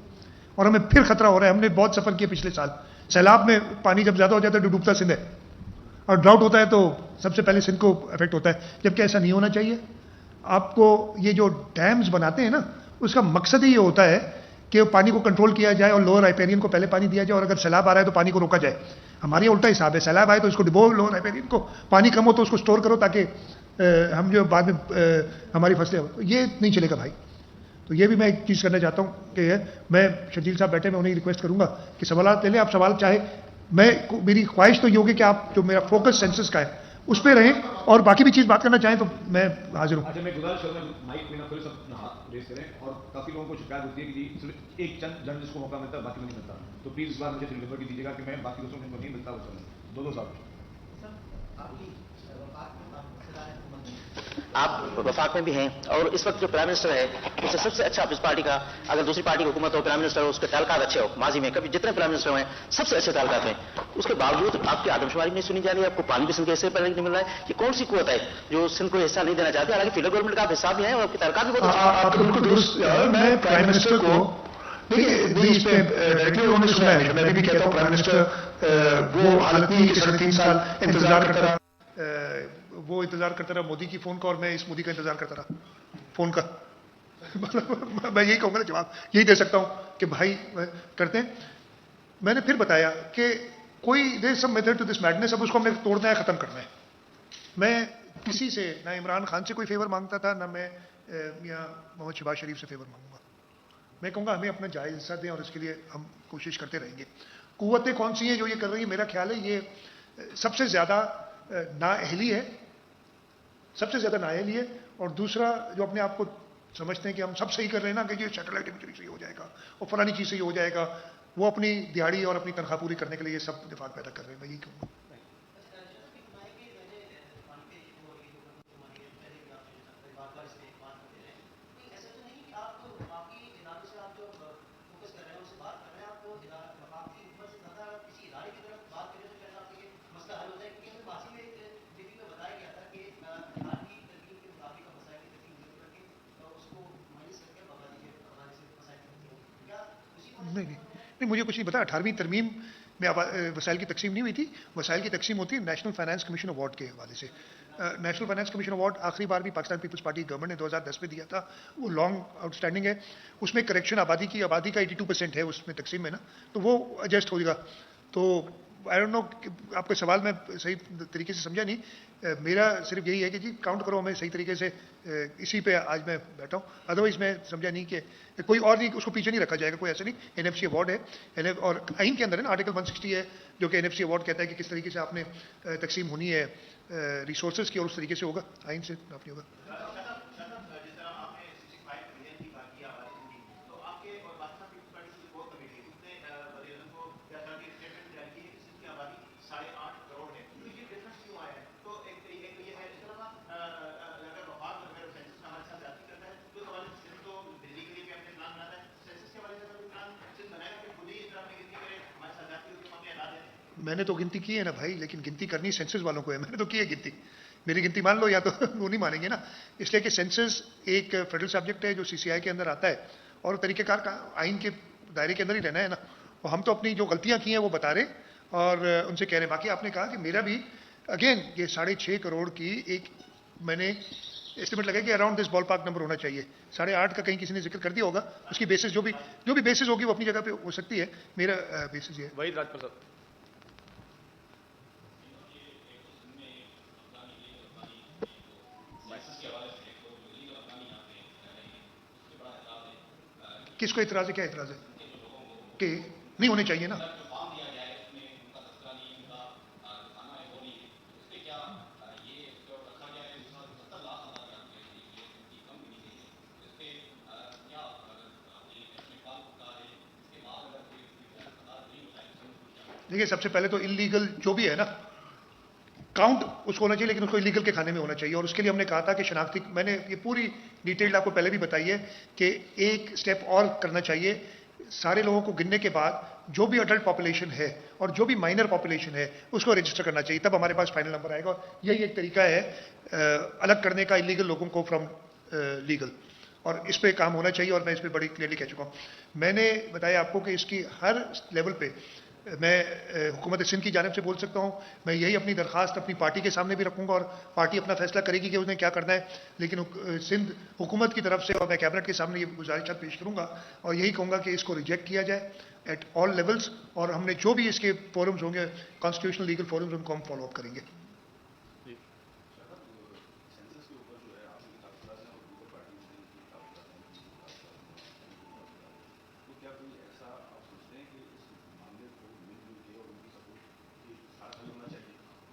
और हमें फिर खतरा हो रहा है। हमने बहुत सफर किया पिछले साल। सैलाब में पानी जब ज्यादा हो जाता है तो डूबता सिंध है, और ड्राउट होता है तो सबसे पहले सिंध को इफेक्ट होता है, जबकि ऐसा नहीं होना चाहिए। आपको ये जो डैम्स बनाते हैं ना, उसका मकसद ही ये होता है कि पानी को कंट्रोल किया जाए और लोअर राइपेरियन को पहले पानी दिया जाए, और अगर सैलाब आ रहा है तो पानी को रोका जाए। हमारे उल्टा हिसाब है, सैलाब आए तो इसको डिबो, लोअर राइपेरियन को पानी कम हो तो उसको स्टोर करो, ताकि हम जो बाद में हमारी फसलें हो। ये नहीं चलेगा भाई। तो ये भी मैं एक चीज़ करना चाहता हूँ कि मैं, शर्जील साहब बैठे, मैं उन्हें रिक्वेस्ट करूंगा कि सवाल ले लें। आप सवाल चाहे, मेरी ख्वाहिश तो ये होगी कि आप जो मेरा फोकस सेंसस का है उस पर रहें, और बाकी भी चीज़ बात करना चाहें तो मैं हाजिर हूँ। अच्छा, मैं गुजारिश करूँगा माइक में ना थोड़ी सब हाथ रेस करें, और काफ़ी लोगों को शिकायत होती है कि जी सिर्फ एक चंद जर्नलिस्ट को मौका मिलता है, बाकी को नहीं मिलता। तो प्लीज़ इस बार मुझे फिर लिबर्टी दीजिएगा कि मैं बाकी दोस्तों को नहीं मिलता वो चलें। दो साहब, आप वफाक में भी हैं, और इस वक्त जो प्राइम मिनिस्टर है उससे सबसे अच्छा इस पार्टी का, अगर दूसरी पार्टी की हुकूमत हो, प्राइम मिनिस्टर हो, उसके ताल्लुकात अच्छे हो। माजी में कभी जितने प्राइम मिनिस्टर हुए सबसे अच्छे ताल्लुकात हैं, उसके बावजूद आपकी आदमशुमारी नहीं सुनी जा रही है, आपको पानी भी सिंध के हिस्से पर नहीं मिल रहा है। कि कौन सी कुवत है जो सिंध को हिस्सा नहीं देना चाहती? हालांकि फेडरल गवर्नमेंट का आप हिस्सा भी है और आपके ताल्लुकात भी बहुत अच्छे। बिल्कुल दुरुस्त। मैं प्राइम मिनिस्टर को, देखिए इस पे डायरेक्टली उन्होंने सुना है, मैं भी कहता हूँ प्राइम मिनिस्टर वो हालत नहीं कि 3.5 साल इंतजार करता रहा। वो इंतजार करता रहा मोदी की फोन का, और मैं इस मोदी का इंतजार करता रहा फोन का। मतलब मैं यही कहूंगा ना, जवाब यही दे सकता हूं कि भाई करते हैं। मैंने फिर बताया कि कोई there some method to this madness, अब उसको हमने तोड़ना है, खत्म करना है। मैं किसी से, ना इमरान खान से कोई फेवर मांगता था, ना मैं या मोहम्मद शहबाज शरीफ से फेवर मांगूंगा। मैं कहूंगा हमें अपना जायज हिस्सा दें, और इसके लिए हम कोशिश करते रहेंगे। कुव्वतें कौन सी हैं जो ये कर रही है? मेरा ख्याल है ये सबसे ज्यादा नाअहली है, सबसे ज्यादा नाअहली है। और दूसरा, जो अपने आप को समझते हैं कि हम सब सही कर रहे हैं ना, कि ये सैटेलाइट इमेजरी से हो जाएगा और फलानी चीज से हो जाएगा, वो अपनी दिहाड़ी और अपनी तनख्वाह पूरी करने के लिए ये सब दिफाक पैदा कर रहे हैं। मैं यही कहूँगा। मुझे कुछ नहीं पता। 18वीं तरमीम में वसाइल की तकसीम नहीं हुई थी। वसाइल की तकसीम होती है नेशनल फाइनेंस कमीशन अवार्ड के हवाले से। नेशनल फाइनेंस कमीशन अवार्ड आखिरी बार भी पाकिस्तान पीपल्स पार्टी गवर्नमेंट ने 2010 में दिया था, वो लॉन्ग आउटस्टैंडिंग है। उसमें करेक्शन आबादी का 82% है उसमें तकसीम में ना, तो वो एडजस्ट होगा। तो आई डोंट नो, आपका सवाल मैं सही तरीके से समझा नहीं। मेरा सिर्फ यही है कि जी काउंट करो हमें सही तरीके से, इसी पे आज मैं बैठा हूँ। अदरवाइज मैं समझा नहीं कि कोई और नहीं, उसको पीछे नहीं रखा जाएगा, कोई ऐसा नहीं। एनएफसी अवार्ड है, और आइन के अंदर है ना, आर्टिकल 160 है जो कि एनएफसी अवार्ड कहता है कि किस तरीके से आपने तकसीम होनी है रिसोर्सेज की, और उस तरीके से होगा, आइन से आपने होगा। मैंने तो गिनती की है ना भाई, लेकिन गिनती करनी सेंसस वालों को है। मैंने तो की है गिनती, मेरी गिनती मान लो या तो वो नहीं मानेंगे ना। इसलिए कि सेंसस एक फेडरल सब्जेक्ट है जो सीसीआई के अंदर आता है, और तरीक़ेकार का आइन के दायरे के अंदर ही रहना है ना। और हम तो अपनी जो गलतियां की हैं वो बता रहे और उनसे कह रहे हैं। बाकी आपने कहा कि मेरा भी अगेन ये 6.5 करोड़ की एक मैंने एस्टिमेट लगाया कि around this ball park number होना चाहिए। 8.5 का कहीं किसी ने जिक्र कर दिया होगा, उसकी बेसिस जो भी बेसिस होगी वो अपनी जगह पे हो सकती है। मेरा बेसिस ये है। वही राजप्रसाद किसको इतराज है, क्या इतराज है कि नहीं होने चाहिए ना? देखिए, सबसे पहले तो इलीगल जो भी है ना, काउंट उसको होना चाहिए, लेकिन उसको इलीगल के खाने में होना चाहिए। और उसके लिए हमने कहा था कि शनाख्ती, मैंने ये पूरी डिटेल आपको पहले भी बताई है कि एक स्टेप और करना चाहिए। सारे लोगों को गिनने के बाद जो भी अडल्ट पॉपुलेशन है और जो भी माइनर पॉपुलेशन है उसको रजिस्टर करना चाहिए, तब हमारे पास फाइनल नंबर आएगा। और यही एक तरीका है अलग करने का इलीगल लोगों को फ्रॉम लीगल, और इस पे काम होना चाहिए। और मैं इस पे बड़ी क्लियरली कह चुका हूँ। मैंने बताया आपको कि इसकी हर लेवल पे मैं हुकूमत सिंध की जानिब से बोल सकता हूँ। मैं यही अपनी दरख्वास्त अपनी पार्टी के सामने भी रखूंगा, और पार्टी अपना फैसला करेगी कि उसने क्या करना है। लेकिन सिंध हुकूमत की तरफ से और मैं कैबिनेट के सामने ये गुजारिश पेश करूंगा और यही कहूँगा कि इसको रिजेक्ट किया जाए एट ऑल लेवल्स। और हमने जो भी इसके फोरम्स होंगे, कॉन्स्टिट्यूशनल लीगल फोरम्स, उनको हम फॉलो अप करेंगे।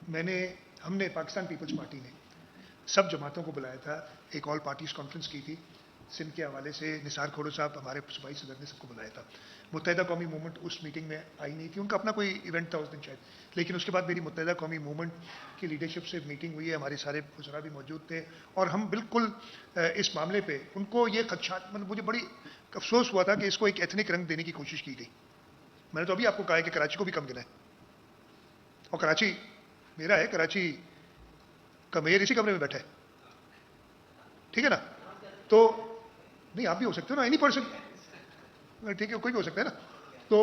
हमने पाकिस्तान पीपल्स पार्टी ने सब जमातों को बुलाया था, एक ऑल पार्टीज कॉन्फ्रेंस की थी सिंध के हवाले से। निसार खोड़ो साहब हमारे सूबाई सदर ने सबको बुलाया था। मुत्तहिदा कौमी मूवमेंट उस मीटिंग में आई नहीं थी, उनका अपना कोई इवेंट था उस दिन शायद। लेकिन उसके बाद मेरी मुत्तहिदा कौमी मूवमेंट की लीडरशिप से मीटिंग हुई है, हमारे सारे वज़रा भी मौजूद थे, और हम बिल्कुल इस मामले पर उनको ये खदशात, मतलब मुझे बड़ी अफसोस हुआ था कि इसको एक एथनिक रंग देने की कोशिश की गई। मैंने तो अभी आपको कहा है कि कराची को भी कम गिना है, और कराची मेरा है, कराची का मेयर इसी कमरे में बैठा है, ठीक है ना? तो नहीं, आप भी हो सकते हो ना, एनी पर्सन, ठीक है, कोई भी हो सकता है ना। तो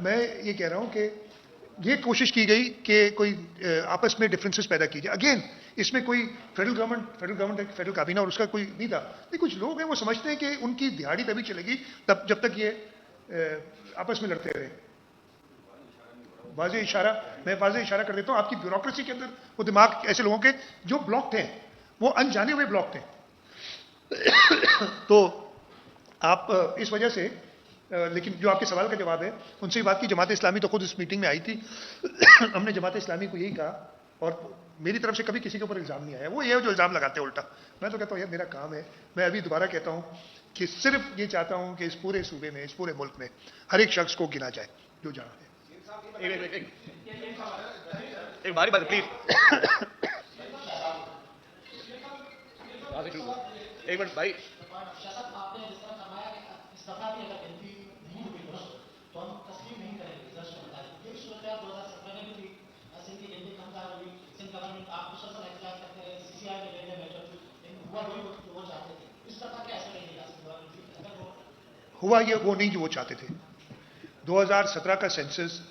मैं ये कह रहा हूं कि ये कोशिश की गई कि कोई आपस में डिफरेंसेस पैदा कीजिए। अगेन इसमें कोई फेडरल काबीना और उसका कोई नहीं था। नहीं, कुछ लोग हैं वो समझते हैं कि उनकी दिहाड़ी तभी चलेगी तब जब तक ये आपस में लड़ते रहे। वाज़े इशारा, मैं वाज़े इशारा कर देता हूँ, आपकी ब्यूरोक्रेसी के अंदर वो दिमाग ऐसे लोगों के जो ब्लॉक थे, वो अनजाने हुए ब्लॉक थे। तो आप इस वजह से, लेकिन जो आपके सवाल का जवाब है, उनसे बात की। जमात इस्लामी तो खुद इस मीटिंग में आई थी। हमने जमात इस्लामी को यही कहा, और मेरी तरफ से कभी किसी के ऊपर इल्ज़ाम नहीं आया। वो ये जो इल्ज़ाम लगाते हैं उल्टा, मैं तो कहता हूँ यार मेरा काम है। मैं अभी दोबारा कहता हूँ कि सिर्फ ये चाहता हूँ कि इस पूरे सूबे में, इस पूरे मुल्क में हर एक शख्स को गिना जाए जो जहाँ है। एक बारी बात प्लीज, एक मिनट भाई। हुआ ये वो नहीं जो वो चाहते थे। 2017 का सेंसस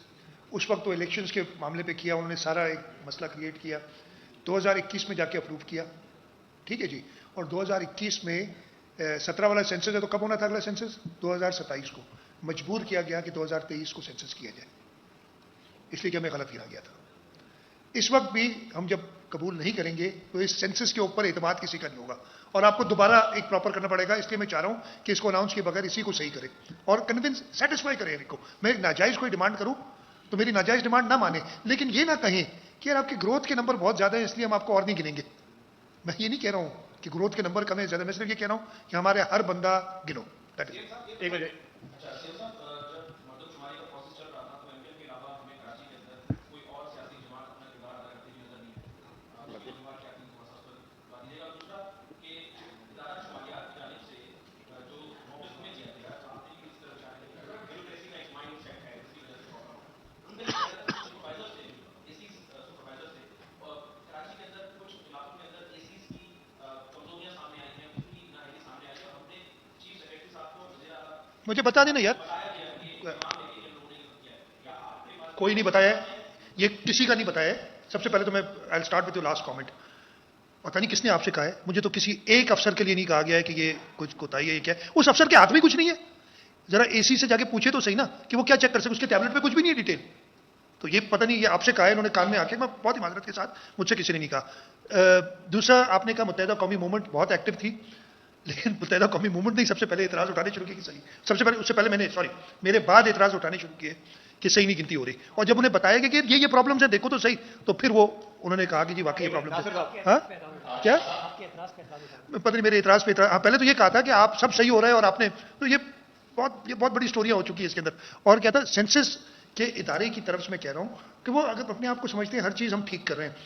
उस वक्त तो इलेक्शंस के मामले पे किया, उन्होंने सारा एक मसला क्रिएट किया, 2021 में जाके अप्रूव किया, ठीक है जी। और 2021 में 17 वाला सेंसस है, तो कब होना था अगला सेंसस? 2027 को। मजबूर किया गया कि 2023 को सेंसस किया जाए, इसलिए कि हमें गलत गिना गया था। इस वक्त भी हम जब कबूल नहीं करेंगे तो इस सेंसस के ऊपर एतमाद किसी का नहीं होगा, और आपको दोबारा एक प्रॉपर करना पड़ेगा। इसलिए मैं चाह रहा हूं कि इसको अनाउंस किए बगैर इसी को सही करें और कन्विंस सेटिस्फाई करें इनको। मैं नाजायज कोई डिमांड करूं तो मेरी नाजायज डिमांड ना माने, लेकिन ये ना कहें कि यार आपके ग्रोथ के नंबर बहुत ज्यादा है इसलिए हम आपको और नहीं गिनेंगे। मैं ये नहीं कह रहा हूं कि ग्रोथ के नंबर कम है ज्यादा, मैं सिर्फ ये कह रहा हूं कि हमारे हर बंदा गिनो। एक बजे मुझे बता देना यार, कोई नहीं बताया, ये किसी का नहीं बताया। सबसे पहले तो मैं I will start with your last comment. पता नहीं किसने आपसे कहा है, मुझे तो किसी एक अफसर के लिए नहीं कहा गया है कि ये कुछ कोताही है, ये क्या है। उस अफसर के हाथ में कुछ नहीं है, जरा एसी से जाके पूछे तो सही ना कि वो क्या चेक कर सके, उसके टैबलेट पे कुछ भी नहीं है डिटेल। तो ये पता नहीं ये आपसे कहा है इन्होंने कान में आके, मैं बहुत ही माजरत के साथ, मुझसे किसी ने नहीं कहा। दूसरा आपने कहा मुत्तहिदा कौमी मूवमेंट बहुत एक्टिव थी, लेकिन मुत्तहिदा कौमी मूवमेंट ने सबसे पहले एतराज उठाने शुरू किए कि सही, सबसे पहले उससे पहले मैंने मेरे बाद एतराज उठाने शुरू किए कि सही नहीं गिनती हो रही। और जब उन्हें बताया गया कि ये प्रॉब्लम है देखो तो सही, तो फिर वो उन्होंने कहा कि जी वाकई ये प्रॉब्लम है। हाँ क्या पता नहीं मेरे एतराज पे पहले तो ये कहा था कि आप सब सही हो रहा है और आपने, तो ये बहुत बड़ी स्टोरियां हो चुकी है इसके अंदर। और क्या था, सेंसस के इदारे की तरफ से मैं कह रहा हूं कि वो अगर अपने आप को समझते हैं हर चीज हम ठीक कर रहे हैं,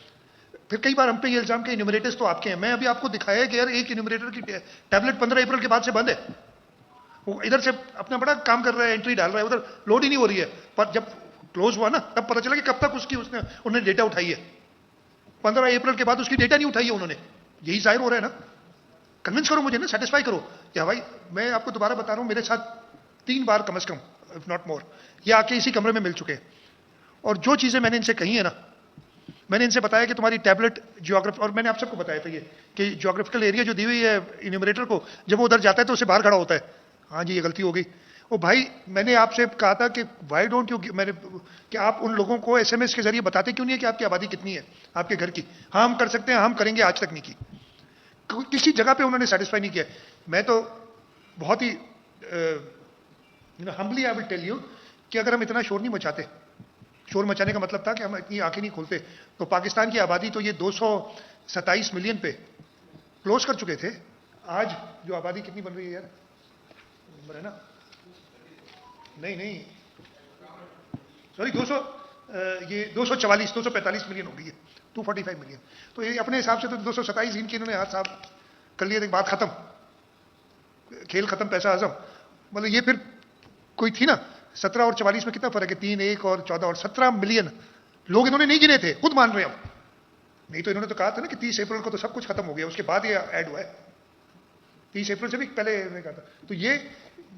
फिर कई बार हम पे ये इल्जाम के इन्यूमरेटर्स तो आपके हैं। मैं अभी आपको दिखाया है कि यार एक इन्यूमरेटर की टैबलेट 15 अप्रैल के बाद से बंद है, वो इधर से अपना बड़ा काम कर रहा है, एंट्री डाल रहा है, उधर लोड ही नहीं हो रही है। पर जब क्लोज हुआ ना तब पता चला कि कब तक उन्होंने डेटा उठाई है। 15 अप्रैल के बाद उसकी डेटा नहीं उठाई है उन्होंने, यही जाहिर हो रहा है ना। कन्विंस करो मुझे ना, सेटिस्फाई करो। या भाई मैं आपको दोबारा बता रहा हूं, मेरे साथ 3 बार कम से कम इफ नॉट मोर ये आके इसी कमरे में मिल चुके हैं, और जो चीजें मैंने इनसे कही है ना, मैंने इनसे बताया कि तुम्हारी टैबलेट जियोग्राफी, और मैंने आप सबको बताया था ये कि जियोग्राफिकल एरिया जो दी हुई है इन्यूमरेटर को, जब वो उधर जाता है तो उसे बाहर खड़ा होता है, हाँ जी ये गलती हो गई। ओ भाई मैंने आपसे कहा था कि व्हाई डोंट यू, मैंने कि आप उन लोगों को एसएमएस के जरिए बताते क्यों नहीं है कि आपकी आबादी कितनी है आपके घर की। हाँ हम कर सकते हैं, हम करेंगे, आज तक नहीं की, किसी जगह पे उन्होंने सेटिस्फाई नहीं किया। मैं तो बहुत ही humbly I will tell you कि अगर हम इतना शोर नहीं मचाते, शोर मचाने का मतलब था कि हम इतनी आंखें नहीं खोलते, तो पाकिस्तान की आबादी तो ये 227 मिलियन पे क्लोज कर चुके थे। आज जो आबादी कितनी बन रही है यार, नंबर है ना, नहीं सॉरी 245 मिलियन हो गई है, 245 मिलियन। तो ये अपने हिसाब से तो 227 इनके इन्होंने हाथ साफ कर लिया, एक बात खत्म, खेल खत्म, पैसा हजम। मतलब ये फिर कोई थी ना, 17 और 44 में कितना फर्क है, 3, 1 और 14 और 17 मिलियन लोग इन्होंने नहीं गिने थे, खुद मान रहे हैं। नहीं तो इन्होंने तो कहा था ना कि 30 अप्रैल को तो सब कुछ खत्म हो गया, उसके बाद ये ऐड हुआ है, 30 अप्रैल से भी पहले इन्होंने कहा था। तो ये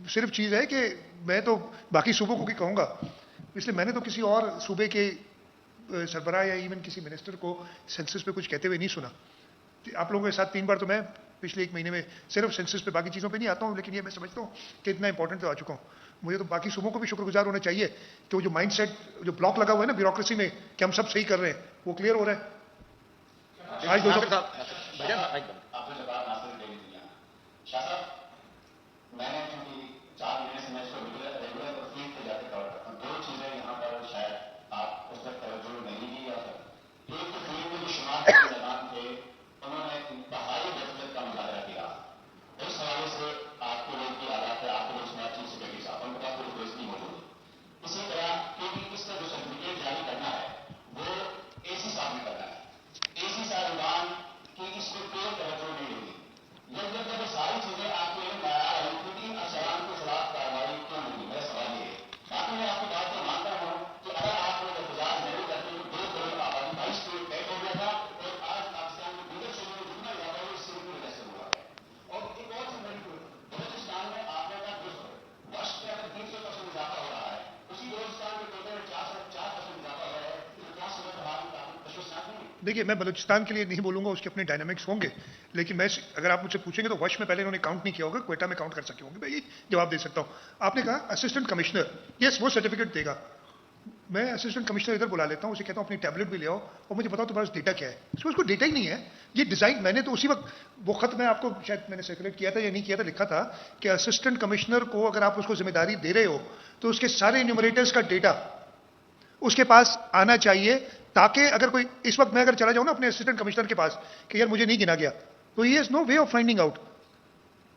सिर्फ चीज है कि मैं तो बाकी सूबों को भी कहूंगा, इसलिए मैंने तो किसी और सूबे के सरबराह या इवन किसी मिनिस्टर को सेंसस पे कुछ कहते हुए नहीं सुना। आप लोगों के साथ 3 बार तो मैं पिछले 1 महीने में सिर्फ सेंसस पे, बाकी चीजों पे नहीं आता हूं, लेकिन ये मैं समझता हूं कि इतना इंपॉर्टेंट तो आ चुका हूं। मुझे तो बाकी सूबों को भी शुक्रगुजार होना चाहिए कि वो जो माइंडसेट, जो ब्लॉक लगा हुआ है ना ब्यूरोक्रेसी में कि हम सब सही कर रहे हैं, वो क्लियर हो रहा है। आज मैंने क्योंकि 4 महीने से मैं इसको रेगुलर और फील्ड पे जाके कवर करता हूँ, 2 चीजें यहाँ पर शायद आप उस पर तवज्जो नहीं दी या फिर एक तो फील्ड में जो शुमार के मैदान थे उन्होंने इंतहाई गफलत का मुजाहरा किया। इस हवाले से आपके लोग की आदत है, आपके लोग स्मार्ट चीज सेक्रेटरी साहब उनके पास कोई रिक्वेस्ट नहीं मौजूद। इसी तरह क्योंकि इसका जो सर्टिफिकेट जारी करना है वो एसी साहब ने करना है, एसी साहिबान की इसको कोई तवज्जो नहीं होगी। जब सारी चीजें आपके अफसरान के खिलाफ कार्रवाई क्यों देखिए, मैं बलूचिस्तान के लिए नहीं बोलूंगा, उसके अपने डायनामिक्स होंगे, लेकिन मैं अगर आप मुझसे पूछेंगे तो वर्ष में पहले इन्होंने काउंट नहीं किया होगा, क्वेटा में काउंट कर सके होंगे, मैं ये जवाब दे सकता हूं। आपने कहा असिस्टेंट कमिश्नर, यस वो सर्टिफिकेट देगा। मैं असिस्टेंट कमिश्नर इधर बुला लेता हूं, उसे कहता हूं अपनी टैबलेट भी ले आओ और मुझे बताओ तुम्हारे पास डेटा क्या है। उसको डेटा ही नहीं है, ये डिजाइन मैंने तो उसी वक्त वो खत मैं आपको शायद मैंने सर्कुलेट किया था या नहीं किया था, लिखा था कि असिस्टेंट कमिश्नर को अगर आप उसको जिम्मेदारी दे रहे हो तो उसके सारे न्यूमरेटर्स का डेटा उसके पास आना चाहिए, ताकि अगर कोई इस वक्त मैं अगर चला जाऊं ना अपने असिस्टेंट कमिश्नर के पास कि यार मुझे नहीं गिना गया, तो ही has no way of finding out,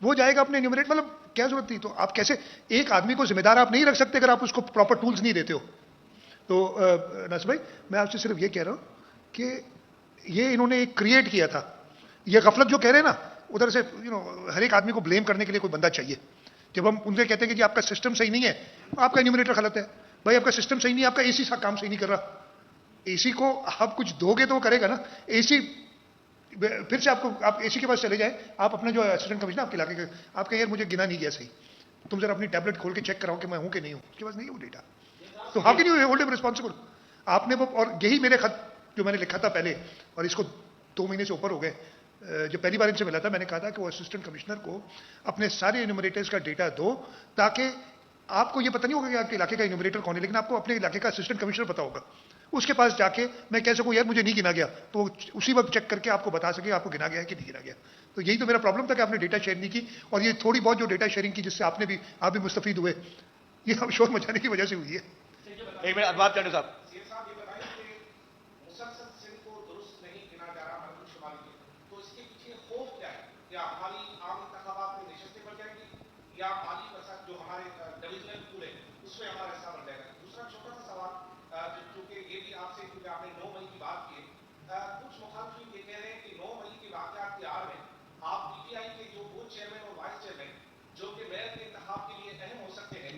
वो जाएगा अपने न्यूमरेट, मतलब क्या जरूरत थी। तो आप कैसे एक आदमी को जिम्मेदार आप नहीं रख सकते अगर आप उसको प्रॉपर टूल्स नहीं देते हो। तो नासिर भाई, मैं आपसे सिर्फ ये कह रहा हूं कि ये इन्होंने एक क्रिएट किया था, ये गफलत जो कह रहे हैं ना, उधर से हर एक आदमी को ब्लेम करने के लिए कोई बंदा चाहिए। जब हम उनसे कहते हैं कि जी आपका सिस्टम सही नहीं है, आपका न्यूमरेटर गलत है, भाई आपका सिस्टम सही नहीं है, आपका एसी काम सही नहीं कर रहा। एसी को आप कुछ दोगे तो वो करेगा ना। एसी फिर से आप एसी के पास चले जाए, आप अपना जो असिस्टेंट कमिश्नर आपके इलाके का, आप कहें यार मुझे गिना नहीं गया सही, तुम जरा अपनी टैबलेट खोल के चेक कराओ कि मैं हूं कि नहीं हूं, उसके पास नहीं है वो डेटा, तो how can you hold him responsible. आपने वो, और यही मेरे खत जो मैंने लिखा था पहले, और इसको 2 महीने से ऊपर हो गए, जब पहली बार इनसे मिला था मैंने कहा था कि वो असिस्टेंट कमिश्नर को अपने सारे इन्यूमरेटर्स का डेटा दो, ताकि आपको ये पता नहीं होगा कि आपके इलाके का इन्यूमरेटर कौन है, लेकिन आपको अपने इलाके का असिस्टेंट कमिश्नर पता होगा। उसके पास जाके मैं कह सकूं यार मुझे नहीं गिना गया, तो उसी वक्त चेक करके आपको बता सके आपको गिना गया है कि नहीं गिना गया। तो यही तो मेरा प्रॉब्लम था कि आपने डेटा शेयर नहीं की, और ये थोड़ी बहुत जो डेटा शेयरिंग की जिससे आप भी मुस्तफीद हुए, ये हम शोर मचाने की वजह से हुई है। एक मिनट अदवाब चांडू साहब।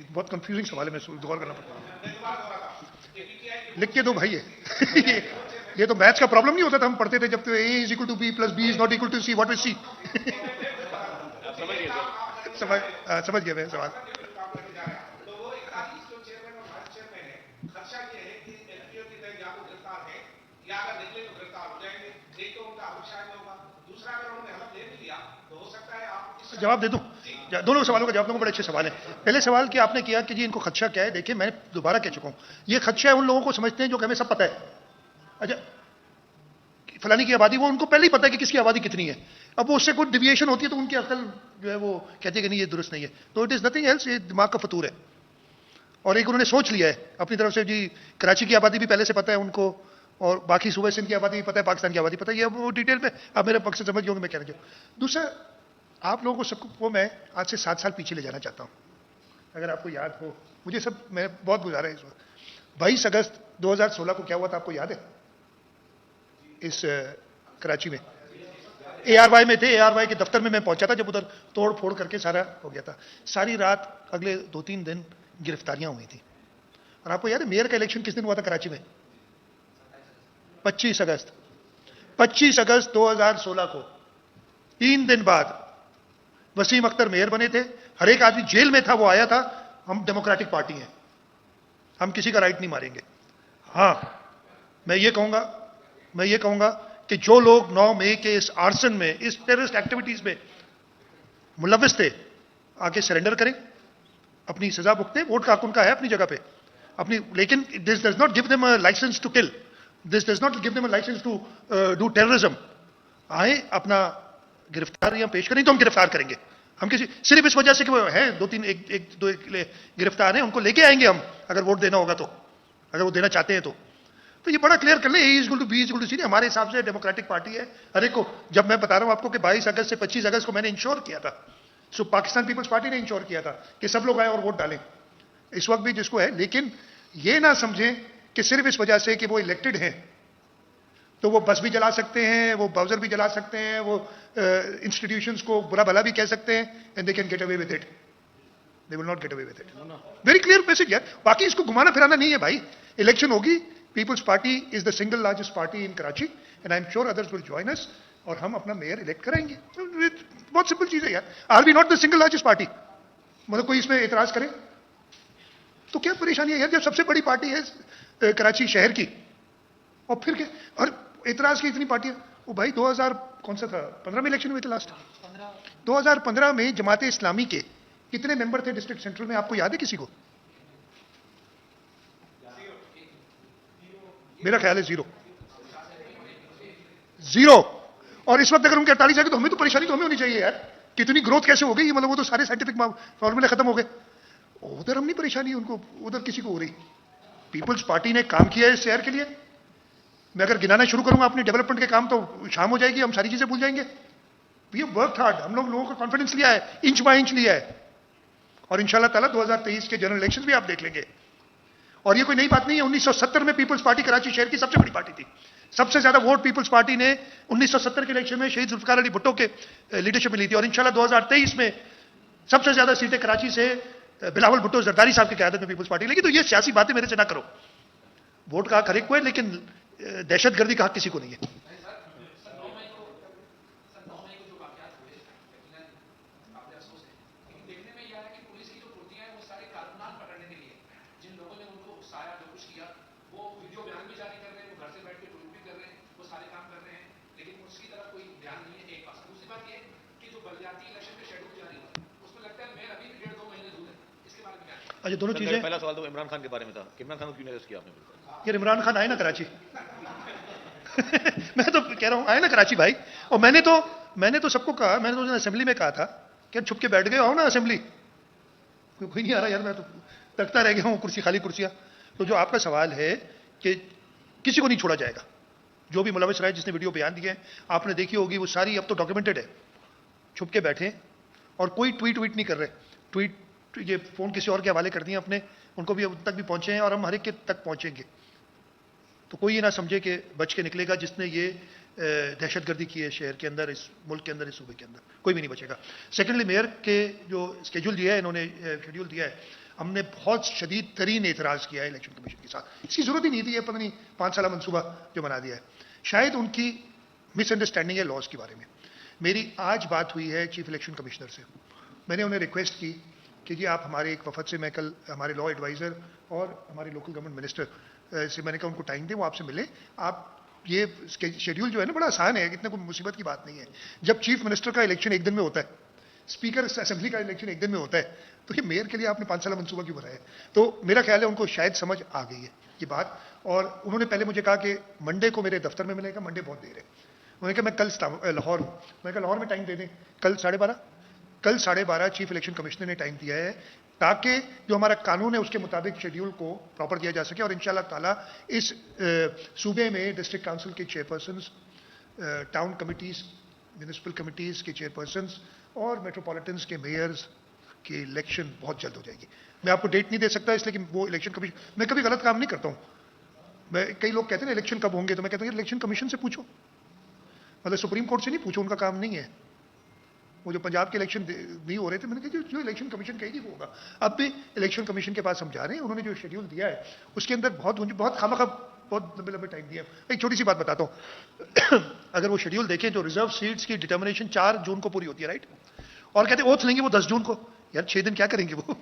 बहुत कंफ्यूजिंग सवाल है, मैं गौर करना पड़ता है, लिख के दो भाई। ये तो मैथ्स का प्रॉब्लम नहीं होता था, हम पढ़ते थे जब तो A = B + B ≠ = C, what is C। समझ गया मैं सवाल। जवाब दे दूं, दोनों सवालों का जवाब दूंगा, बड़े अच्छे सवाल हैं। पहले सवाल कि आपने किया कि जी इनको खदशा क्या है, देखिए मैं दोबारा कह चुका हूं, ये खदशा है उन लोगों को समझते हैं जो कि हमें सब पता है। अच्छा, फलानी की आबादी, वो उनको पहले ही पता है कि किसकी आबादी कितनी है, अब वो उससे कोई डिविएशन होती है तो उनकी अकल जो है वो कहती है कि नहीं ये दुरुस्त नहीं है, तो इट इज नथिंग एल्स, ये दिमाग का फतूर है। और एक उन्होंने सोच लिया है अपनी तरफ से, जी कराची की आबादी भी पहले से पता है उनको, और बाकी सूबे सिंध की आबादी भी पता है, पाकिस्तान की आबादी पता है, ये वो डिटेल में आप मेरे पक्ष से समझ गए मैं कहना चाहूँ। दूसरा, आप लोगों को सबको मैं आज से 7 साल पीछे ले जाना चाहता हूं, अगर आपको याद हो, मुझे सब मैं बहुत गुजारा है इस वक्त। 22 अगस्त 2016 को क्या हुआ था आपको याद है? इस कराची में ARY में थे, ARY के दफ्तर में मैं पहुंचा था जब उधर तोड़ फोड़ करके सारा हो गया था। सारी रात अगले 2-3 दिन गिरफ्तारियां हुई थी। और आपको याद है मेयर का इलेक्शन किस दिन हुआ था कराची में? 25 अगस्त 2016 को, 3 दिन बाद वसीम अख्तर मेयर बने थे, हर एक आदमी जेल में था, वो आया था, हम डेमोक्रेटिक पार्टी हैं, हम किसी का राइट नहीं मारेंगे। हां, मैं ये कहूंगा कि जो लोग 9 मई के इस आर्सन में, इस टेररिस्ट एक्टिविटीज में मुलव्विस थे, आके सरेंडर करें, अपनी सजा भुगतें, वोट का हक उनका है अपनी जगह पे अपनी, लेकिन this does not give them a licence to kill, this does not give them a licence to do terrorism. आए अपना गिरफ्तारियां पेश करें तो हम गिरफ्तार करेंगे, हम किसी सिर्फ इस वजह से कि वो है 2-3 गिरफ्तार हैं, उनको लेके आएंगे हम, अगर वोट देना होगा तो, अगर वो देना चाहते हैं तो ये बड़ा क्लियर कर ले, A = B = C। हमारे हिसाब से डेमोक्रेटिक पार्टी है हर एक को। जब मैं बता रहा हूं आपको कि 22 अगस्त से 25 अगस्त को मैंने इंश्योर किया था, सो पाकिस्तान पीपल्स पार्टी ने इंश्योर किया था कि सब लोग आए और वोट डालें, इस वक्त भी जिसको है। लेकिन ये ना समझें कि सिर्फ इस वजह से कि वो इलेक्टेड हैं तो वो बस भी जला सकते हैं, वो ब्राउजर भी जला सकते हैं, वो इंस्टीट्यूशंस को बुरा भला भी कह सकते हैं, and they can get away with it, they will not get away with it. Very clear message यार, बाकी इसको घुमाना फिराना नहीं है भाई। इलेक्शन होगी, Peoples Party is the single largest party in Karachi and I am sure others will join us, और हम अपना मेयर इलेक्ट कराएंगे। बहुत सिंपल चीज है यार। Are we not the single largest party? मतलब कोई इसमें एतराज करे तो क्या परेशानी है यार, जब सबसे बड़ी पार्टी है कराची शहर की, और फिर क्या? और एतराज की इतनी पार्टियां, वो भाई 2000 कौन सा था, 15 में इलेक्शन हुए थे लास्ट, 2015 में जमाते इस्लामी के कितने मेंबर थे डिस्ट्रिक्ट सेंट्रल में, आपको याद है किसी को? मेरा ख्याल है जीरो। और इस वक्त अगर उनके 48 आ गए तो हमें तो परेशानी तो हमें होनी चाहिए यार, कितनी ग्रोथ कैसे हो गई, मतलब वो तो सारे साइंटिफिक फॉर्मूले खत्म हो गए। उधर हम नहीं परेशानी उनको, उधर किसी को हो रही। पीपल्स पार्टी ने काम किया है इस शहर के लिए। मैं अगर गिनाना शुरू करूंगा अपनी डेवलपमेंट के काम तो शाम हो जाएगी, हम सारी चीजें भूल जाएंगे। वी हैव वर्कड हार्ड, हम लोगों का कॉन्फिडेंस लिया है, इंच बाय इंच लिया है, और इंशाल्लाह ताला 2023 के जनरल इलेक्शंस भी आप देख लेंगे। और ये कोई नई बात नहीं है, 1970 में पीपल्स पार्टी कराची शहर की सबसे बड़ी पार्टी थी। सबसे ज्यादा वोट पीपल्स पार्टी ने 1970 के इलेक्शन में शहीद जुल्फिकार अली भुट्टो के लीडरशिप में ली थी, और इंशाल्लाह 2023 में सबसे ज्यादा सीटें कराची से बिलावल भुट्टो जरदारी साहब की क़यादत में पीपल्स पार्टी लेगी। तो ये सियासी बातें मेरे से ना करो। वोट का हक हर एक को है, लेकिन दहशतगर्दी का हक किसी को नहीं है। अच्छा, दोनों चीजें। पहला सवाल तो इमरान खान के बारे में था, इमरान खान को क्यों अरेस्ट किया आपने? यार इमरान खान आए ना कराची मैं तो कह रहा हूं आए ना कराची भाई। और मैंने तो सबको कहा, मैंने तो असेंबली में कहा था कि छुप के बैठ गए हो ना असेंबली, कोई नहीं आ रहा यार, मैं तो तकता रह गया हूं, कुर्सी खाली कुर्सियां। तो जो आपका सवाल है कि किसी को नहीं छोड़ा जाएगा, जो भी मुलविस रहा है, जिसने वीडियो बयान दिए हैं आपने देखी होगी, वो सारी अब तो डॉक्यूमेंटेड है। छुप के बैठे और कोई ट्वीट नहीं कर रहे। ट्वीट ये फोन किसी और के हवाले कर दिए अपने, उनको भी उन तक भी पहुंचे हैं और हम हर एक के तक पहुंचेंगे। तो कोई ये ना समझे कि बच के निकलेगा जिसने ये दहशतगर्दी की है शहर के अंदर, इस मुल्क के अंदर, इस सूबे के अंदर, कोई भी नहीं बचेगा। सेकेंडली, मेयर के जो स्केड्यूल दिया है, इन्होंने शेड्यूल दिया है, हमने बहुत शदीद तरीन एतराज़ किया है इलेक्शन कमीशन के साथ। इसकी जरूरत ही नहीं थी, ये पता नहीं 5 साल मनसूबा जो बना दिया है। शायद उनकी मिसअंडरस्टैंडिंग है लॉज के बारे में। मेरी आज बात हुई है चीफ इलेक्शन कमिश्नर से, मैंने उन्हें रिक्वेस्ट की कि जी आप हमारे एक वफद से, मैं कल हमारे लॉ एडवाइज़र और हमारे लोकल गवर्नमेंट मिनिस्टर से मैंने कहा उनको टाइम दें, वो आपसे मिले। आप ये शेड्यूल जो है ना बड़ा आसान है, इतने कोई मुसीबत की बात नहीं है। जब चीफ मिनिस्टर का इलेक्शन एक दिन में होता है, स्पीकर असेंबली का इलेक्शन एक दिन में होता है, तो ये मेयर के लिए आपने 5 साल मनसूबा क्यों बनाया? तो मेरा ख्याल है उनको शायद समझ आ गई है ये बात। और उन्होंने पहले मुझे कहा कि मंडे को मेरे दफ्तर में मिलेगा, मंडे बहुत देर है। उन्होंने कहा मैं कल लाहौर हूँ, मैं कहा लाहौर में टाइम दे दें, कल 12:30 चीफ इलेक्शन कमिश्नर ने टाइम दिया है, ताकि जो हमारा कानून है उसके मुताबिक शेड्यूल को प्रॉपर किया जा सके। और इंशाल्लाह ताला इस सूबे में डिस्ट्रिक्ट काउंसिल के chairpersons, town committees, municipal committees के चेयरपर्सन्स और मेट्रोपॉलिटन्स के मेयर्स की इलेक्शन बहुत जल्द हो जाएगी। मैं आपको डेट नहीं दे सकता इसलिए कि वो इलेक्शन कमीशन, मैं कभी गलत काम नहीं करता हूँ। मैं, कई लोग कहते हैं ना इलेक्शन कब होंगे, तो मैं कहता हूँ इलेक्शन कमीशन से पूछो, मतलब सुप्रीम कोर्ट से नहीं पूछो, उनका काम नहीं है। वो जो पंजाब के इलेक्शन नहीं हो रहे थे, मैंने कहा जो इलेक्शन कमीशन कहेगी वो होगा। अब भी इलेक्शन कमीशन के पास हम जा रहे हैं, उन्होंने जो शेड्यूल दिया है उसके अंदर बहुत खामखा बहुत लंबे टाइम दिया है। एक छोटी सी बात बताता हूँ अगर वो शेड्यूल देखें, जो रिजर्व सीट्स की डिटर्मिनेशन 4 जून को पूरी होती है, राइट, और कहते ओथ लेंगे वो 10 जून को। यार 6 दिन क्या करेंगे वो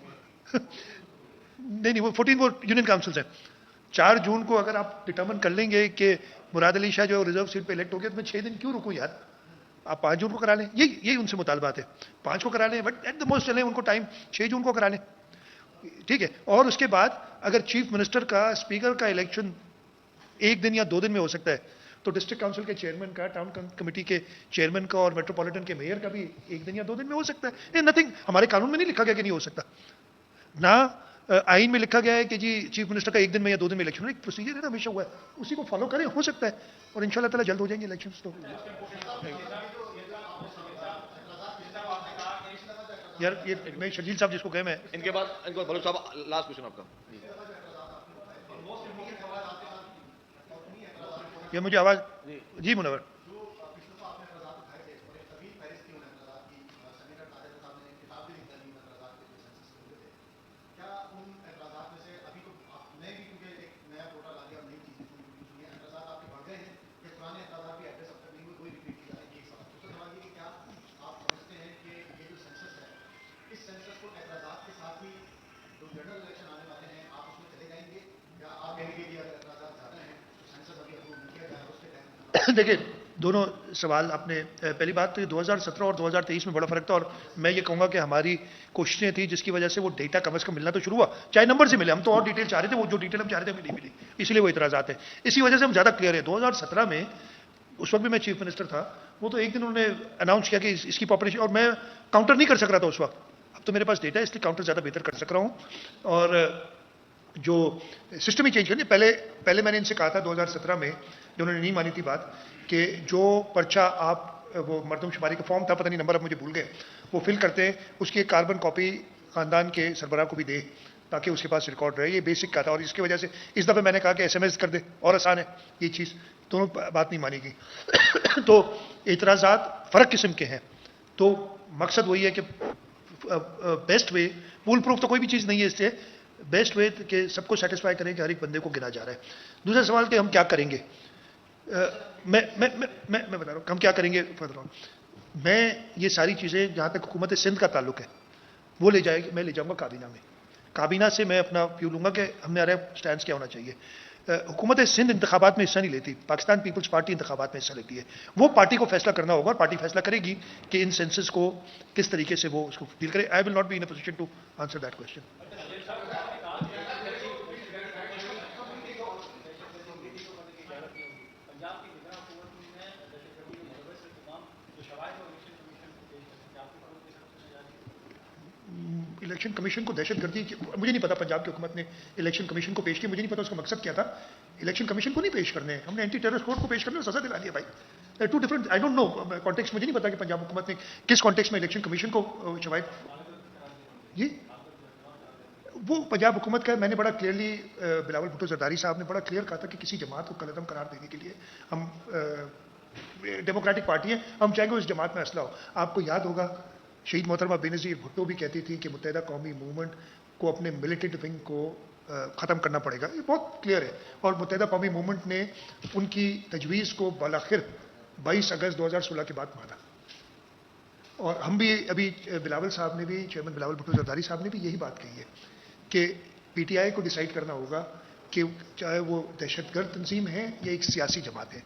नहीं, वो 14 वो यूनियन काउंसिल्स हैं। 4 जून को अगर आप डिटर्मिन कर लेंगे कि मुराद अली शाह जो रिजर्व सीट पे इलेक्ट हो गया, तो मैं 6 दिन क्यों रुकूं यार? आप 5 जून को करा लें, यही उनसे मुतालबात है। 5 को करा लें, बट एट द मोस्ट चलें उनको टाइम 6 जून को करा लें, ठीक है। और उसके बाद अगर चीफ मिनिस्टर का, स्पीकर का इलेक्शन 1 दिन या 2 दिन में हो सकता है, तो डिस्ट्रिक्ट काउंसिल के चेयरमैन का, टाउन कमेटी के चेयरमैन का और मेट्रोपॉलिटन के मेयर का भी 1 दिन या 2 दिन में हो सकता है। नथिंग, हमारे कानून में नहीं लिखा गया कि नहीं हो सकता, ना आइन में लिखा गया है कि जी चीफ मिनिस्टर का 1 दिन में या 2 दिन में इलेक्शन। एक प्रोसीजर है ना, हमेशा हुआ है, उसी को फॉलो करें, हो सकता है। और इंशाल्लाह ताला जल्द हो जाएंगे इलेक्शन। तो यार ये मैं शर्जील साहब जिसको कहे, मैं इनके बाद भलोच साहब लास्ट क्वेश्चन आपका। ये मुझे आवाज जी मुनव्वर देखिए, दोनों सवाल आपने, पहली बात तो 2017 और 2023 में बड़ा फर्क था, और मैं ये कहूँगा कि हमारी कोशिशें थी जिसकी वजह से वो डेटा कम से कम मिलना तो शुरू हुआ, चाहे नंबर से मिले। हम तो और डिटेल चाह रहे थे, वो जो डिटेल हम चाह रहे थे हमें नहीं मिली, इसलिए वो इतराज़ात है। इसी वजह से हम ज़्यादा क्लियर है। 2017 में उस वक्त भी मैं चीफ मिनिस्टर था, वो तो एक दिन उन्होंने अनाउंस किया कि इसकी पॉपुलेशन, और मैं काउंटर नहीं कर सक रहा था उस वक्त। अब तो मेरे पास डेटा है, इसलिए काउंटर ज़्यादा बेहतर कर सक रहा हूँ। और जो सिस्टम ही चेंज करनी, पहले मैंने इनसे कहा था 2017 में, जो उन्होंने नहीं मानी थी बात, कि जो पर्चा आप, वो मरदमशुमारी का फॉर्म था, पता नहीं नंबर अब मुझे भूल गए, वो फिल करते हैं, उसकी एक कार्बन कॉपी खानदान के सरबराह को भी दे ताकि उसके पास रिकॉर्ड रहे। ये बेसिक कहा था, और इसकी वजह से इस दफ़े मैंने कहा कि SMS कर दे, और आसान है ये चीज़। दोनों बात नहीं मानी गई। तो एतराज़ात फ़र्क किस्म के हैं। तो मकसद वही है कि बेस्ट वे, फुल प्रूफ तो कोई भी चीज़ नहीं है, इससे बेस्ट वे कि सबको सेटिस्फाई करें कि हर एक बंदे को गिना जा रहा है। दूसरा सवाल कि हम क्या करेंगे, मैं बता रहा हूँ हम क्या करेंगे फर्दर ऑन। मैं ये सारी चीज़ें जहाँ तक हुकूमत सिंध का ताल्लुक है वो मैं ले जाऊँगा काबीना में। काबीना से मैं अपना व्यू लूँगा कि हमारा स्टैंड क्या होना चाहिए। हुकूमत सिंध इंतखाबात में हिस्सा नहीं लेती, पाकिस्तान पीपल्स पार्टी इंतखाबात में हिस्सा लेती है। वो पार्टी को फैसला करना होगा, और पार्टी फैसला करेगी कि इन सेंसस को किस तरीके से वो उसको डील करे। I will not be in a position to answer that question. Election commission को दहशतगर्दी, मुझे नहीं पता पंजाब की हुकूमत ने इलेक्शन कमीशन को पेश किया, मुझे नहीं पता उसका मकसद क्या था। इलेक्शन कमीशन को नहीं पेश करने, हमने एंटी टेररिस्ट कोर्ट को पेश करने और सजा दिला दिया भाई। Two different, I don't know context, मुझे नहीं पता कि पंजाब हुकूमत ने किस कॉन्टेक्स्ट में इलेक्शन कमीशन को शवायद। जी, वो पंजाब हुकूमत का, मैंने बड़ा क्लियरली, बिलावल भुट्टो जरदारी साहब ने बड़ा क्लियर कहा था कि किसी जमात को कलअदम करार देने के लिए, हम डेमोक्रेटिक पार्टी है, हम चाहेंगे उस जमात में असला हो। आपको याद होगा शहीद मोहतरमा बेनज़ीर भुट्टो भी कहती थी कि मुत्तहिदा कौमी मूवमेंट को अपने मिलिटेंट विंग को ख़त्म करना पड़ेगा। ये बहुत क्लियर है, और मुत्तहिदा कौमी मूवमेंट ने उनकी तजवीज़ को बालाखिर 22 अगस्त 2016 के बाद माना। और हम भी अभी, बिलावल साहब ने भी, चेयरमैन बिलावल भुट्टो जरदारी साहब ने भी यही बात कही है कि PTI को डिसाइड करना होगा कि चाहे वो दहशतगर्द तंजीम है या एक सियासी जमात है,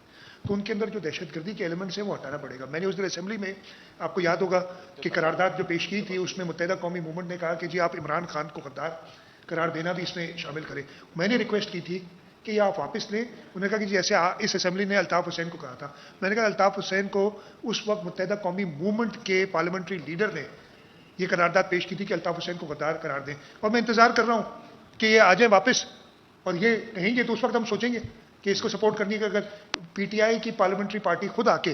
तो उनके अंदर जो दहशतगर्दी के एलिमेंट्स हैं वो हटाना पड़ेगा। मैंने उस दिन असेंबली में, आपको याद होगा कि करारदाद जो पेश की थी, उसमें मुत्तहिदा कौमी मूवमेंट ने कहा कि जी आप इमरान खान को गद्दार करार देना भी इसमें शामिल करें। मैंने रिक्वेस्ट की थी कि ये आप वापस लें। उन्होंने कहा कि जी ऐसे इस असेंबली ने अल्ताफ़ हुसैन को कहा था। मैंने कहा अल्ताफ़ हुसैन को उस वक्त मुत्तहिदा कौमी मूवमेंट के पार्लियामेंट्री लीडर ने ये करारदाद पेश की थी कि अल्ताफ़ हुसैन को गद्दार करार दें, और मैं इंतज़ार कर रहा हूँ कि ये आ जाए वापस और ये कहेंगे, तो उस वक्त हम सोचेंगे कि इसको सपोर्ट करने का। अगर PTI की पार्लियामेंट्री पार्टी खुद आके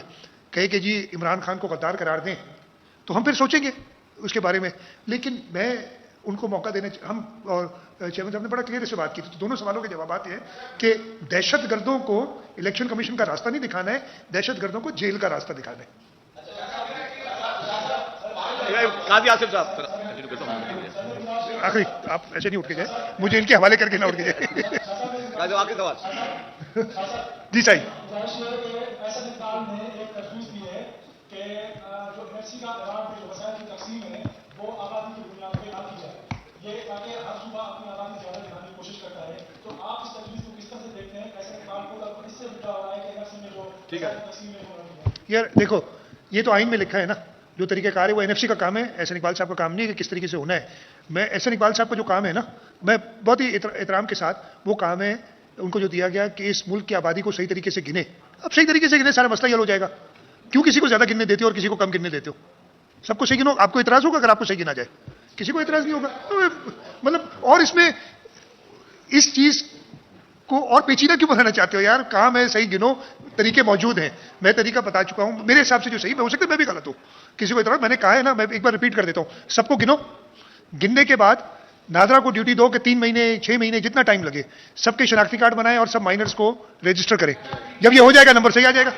कहे कि जी इमरान खान को गद्दार करार दें, तो हम फिर सोचेंगे उसके बारे में। लेकिन मैं उनको मौका देने, हम और चेयरमैन साहब ने बड़ा क्लियर से बात की थी। तो दोनों सवालों के जवाब आते हैं कि दहशतगर्दों को इलेक्शन कमीशन का रास्ता नहीं दिखाना है, दहशतगर्दों को जेल का रास्ता दिखाना है। काजी आसिफ साहब, आखिरी, आप ऐसे नहीं उठ के जाए, मुझे इनके हवाले करके ना उठ के जाए। आखिरी सवाल जी सही। ठीक है यार देखो, ये तो आइन में लिखा है ना, जो तरीक़ेकार है वो NFC का काम है, एहसन इकबाल साहब का काम नहीं है कि किस तरीके से होना है। मैं एहसन इकबाल साहब का जो काम है ना, मैं बहुत ही एहतराम के साथ, वो काम है उनको जो दिया गया कि इस मुल्क की आबादी को सही तरीके से गिने। अब सही तरीके से गिने, सारा मसला हल हो जाएगा। क्यों किसी को ज़्यादा गिनने देते हो और किसी को कम गिनने देते हो? सबको सही गिनो। आपको इतराज़ होगा अगर आपको सही गिना जाए? किसी को इतराज़ नहीं होगा। मतलब, और इसमें इस चीज़ को और पेचीदा क्यों बनाना चाहते हो यार? काम है, सही गिनो, तरीके मौजूद हैं। मैं तरीका बता चुका हूं, मेरे हिसाब से जो सही, मैं हो सकता है मैं भी गलत हूं, किसी को इतना, मैंने कहा है ना, मैं एक बार रिपीट कर देता हूं, सबको गिनो। गिनने के बाद नादरा को ड्यूटी दो कि 3 महीने 6 महीने जितना टाइम लगे सबके शनाख्ती कार्ड बनाएं और सब माइनर्स को रजिस्टर करें। जब ये हो जाएगा नंबर सही आ जाएगा।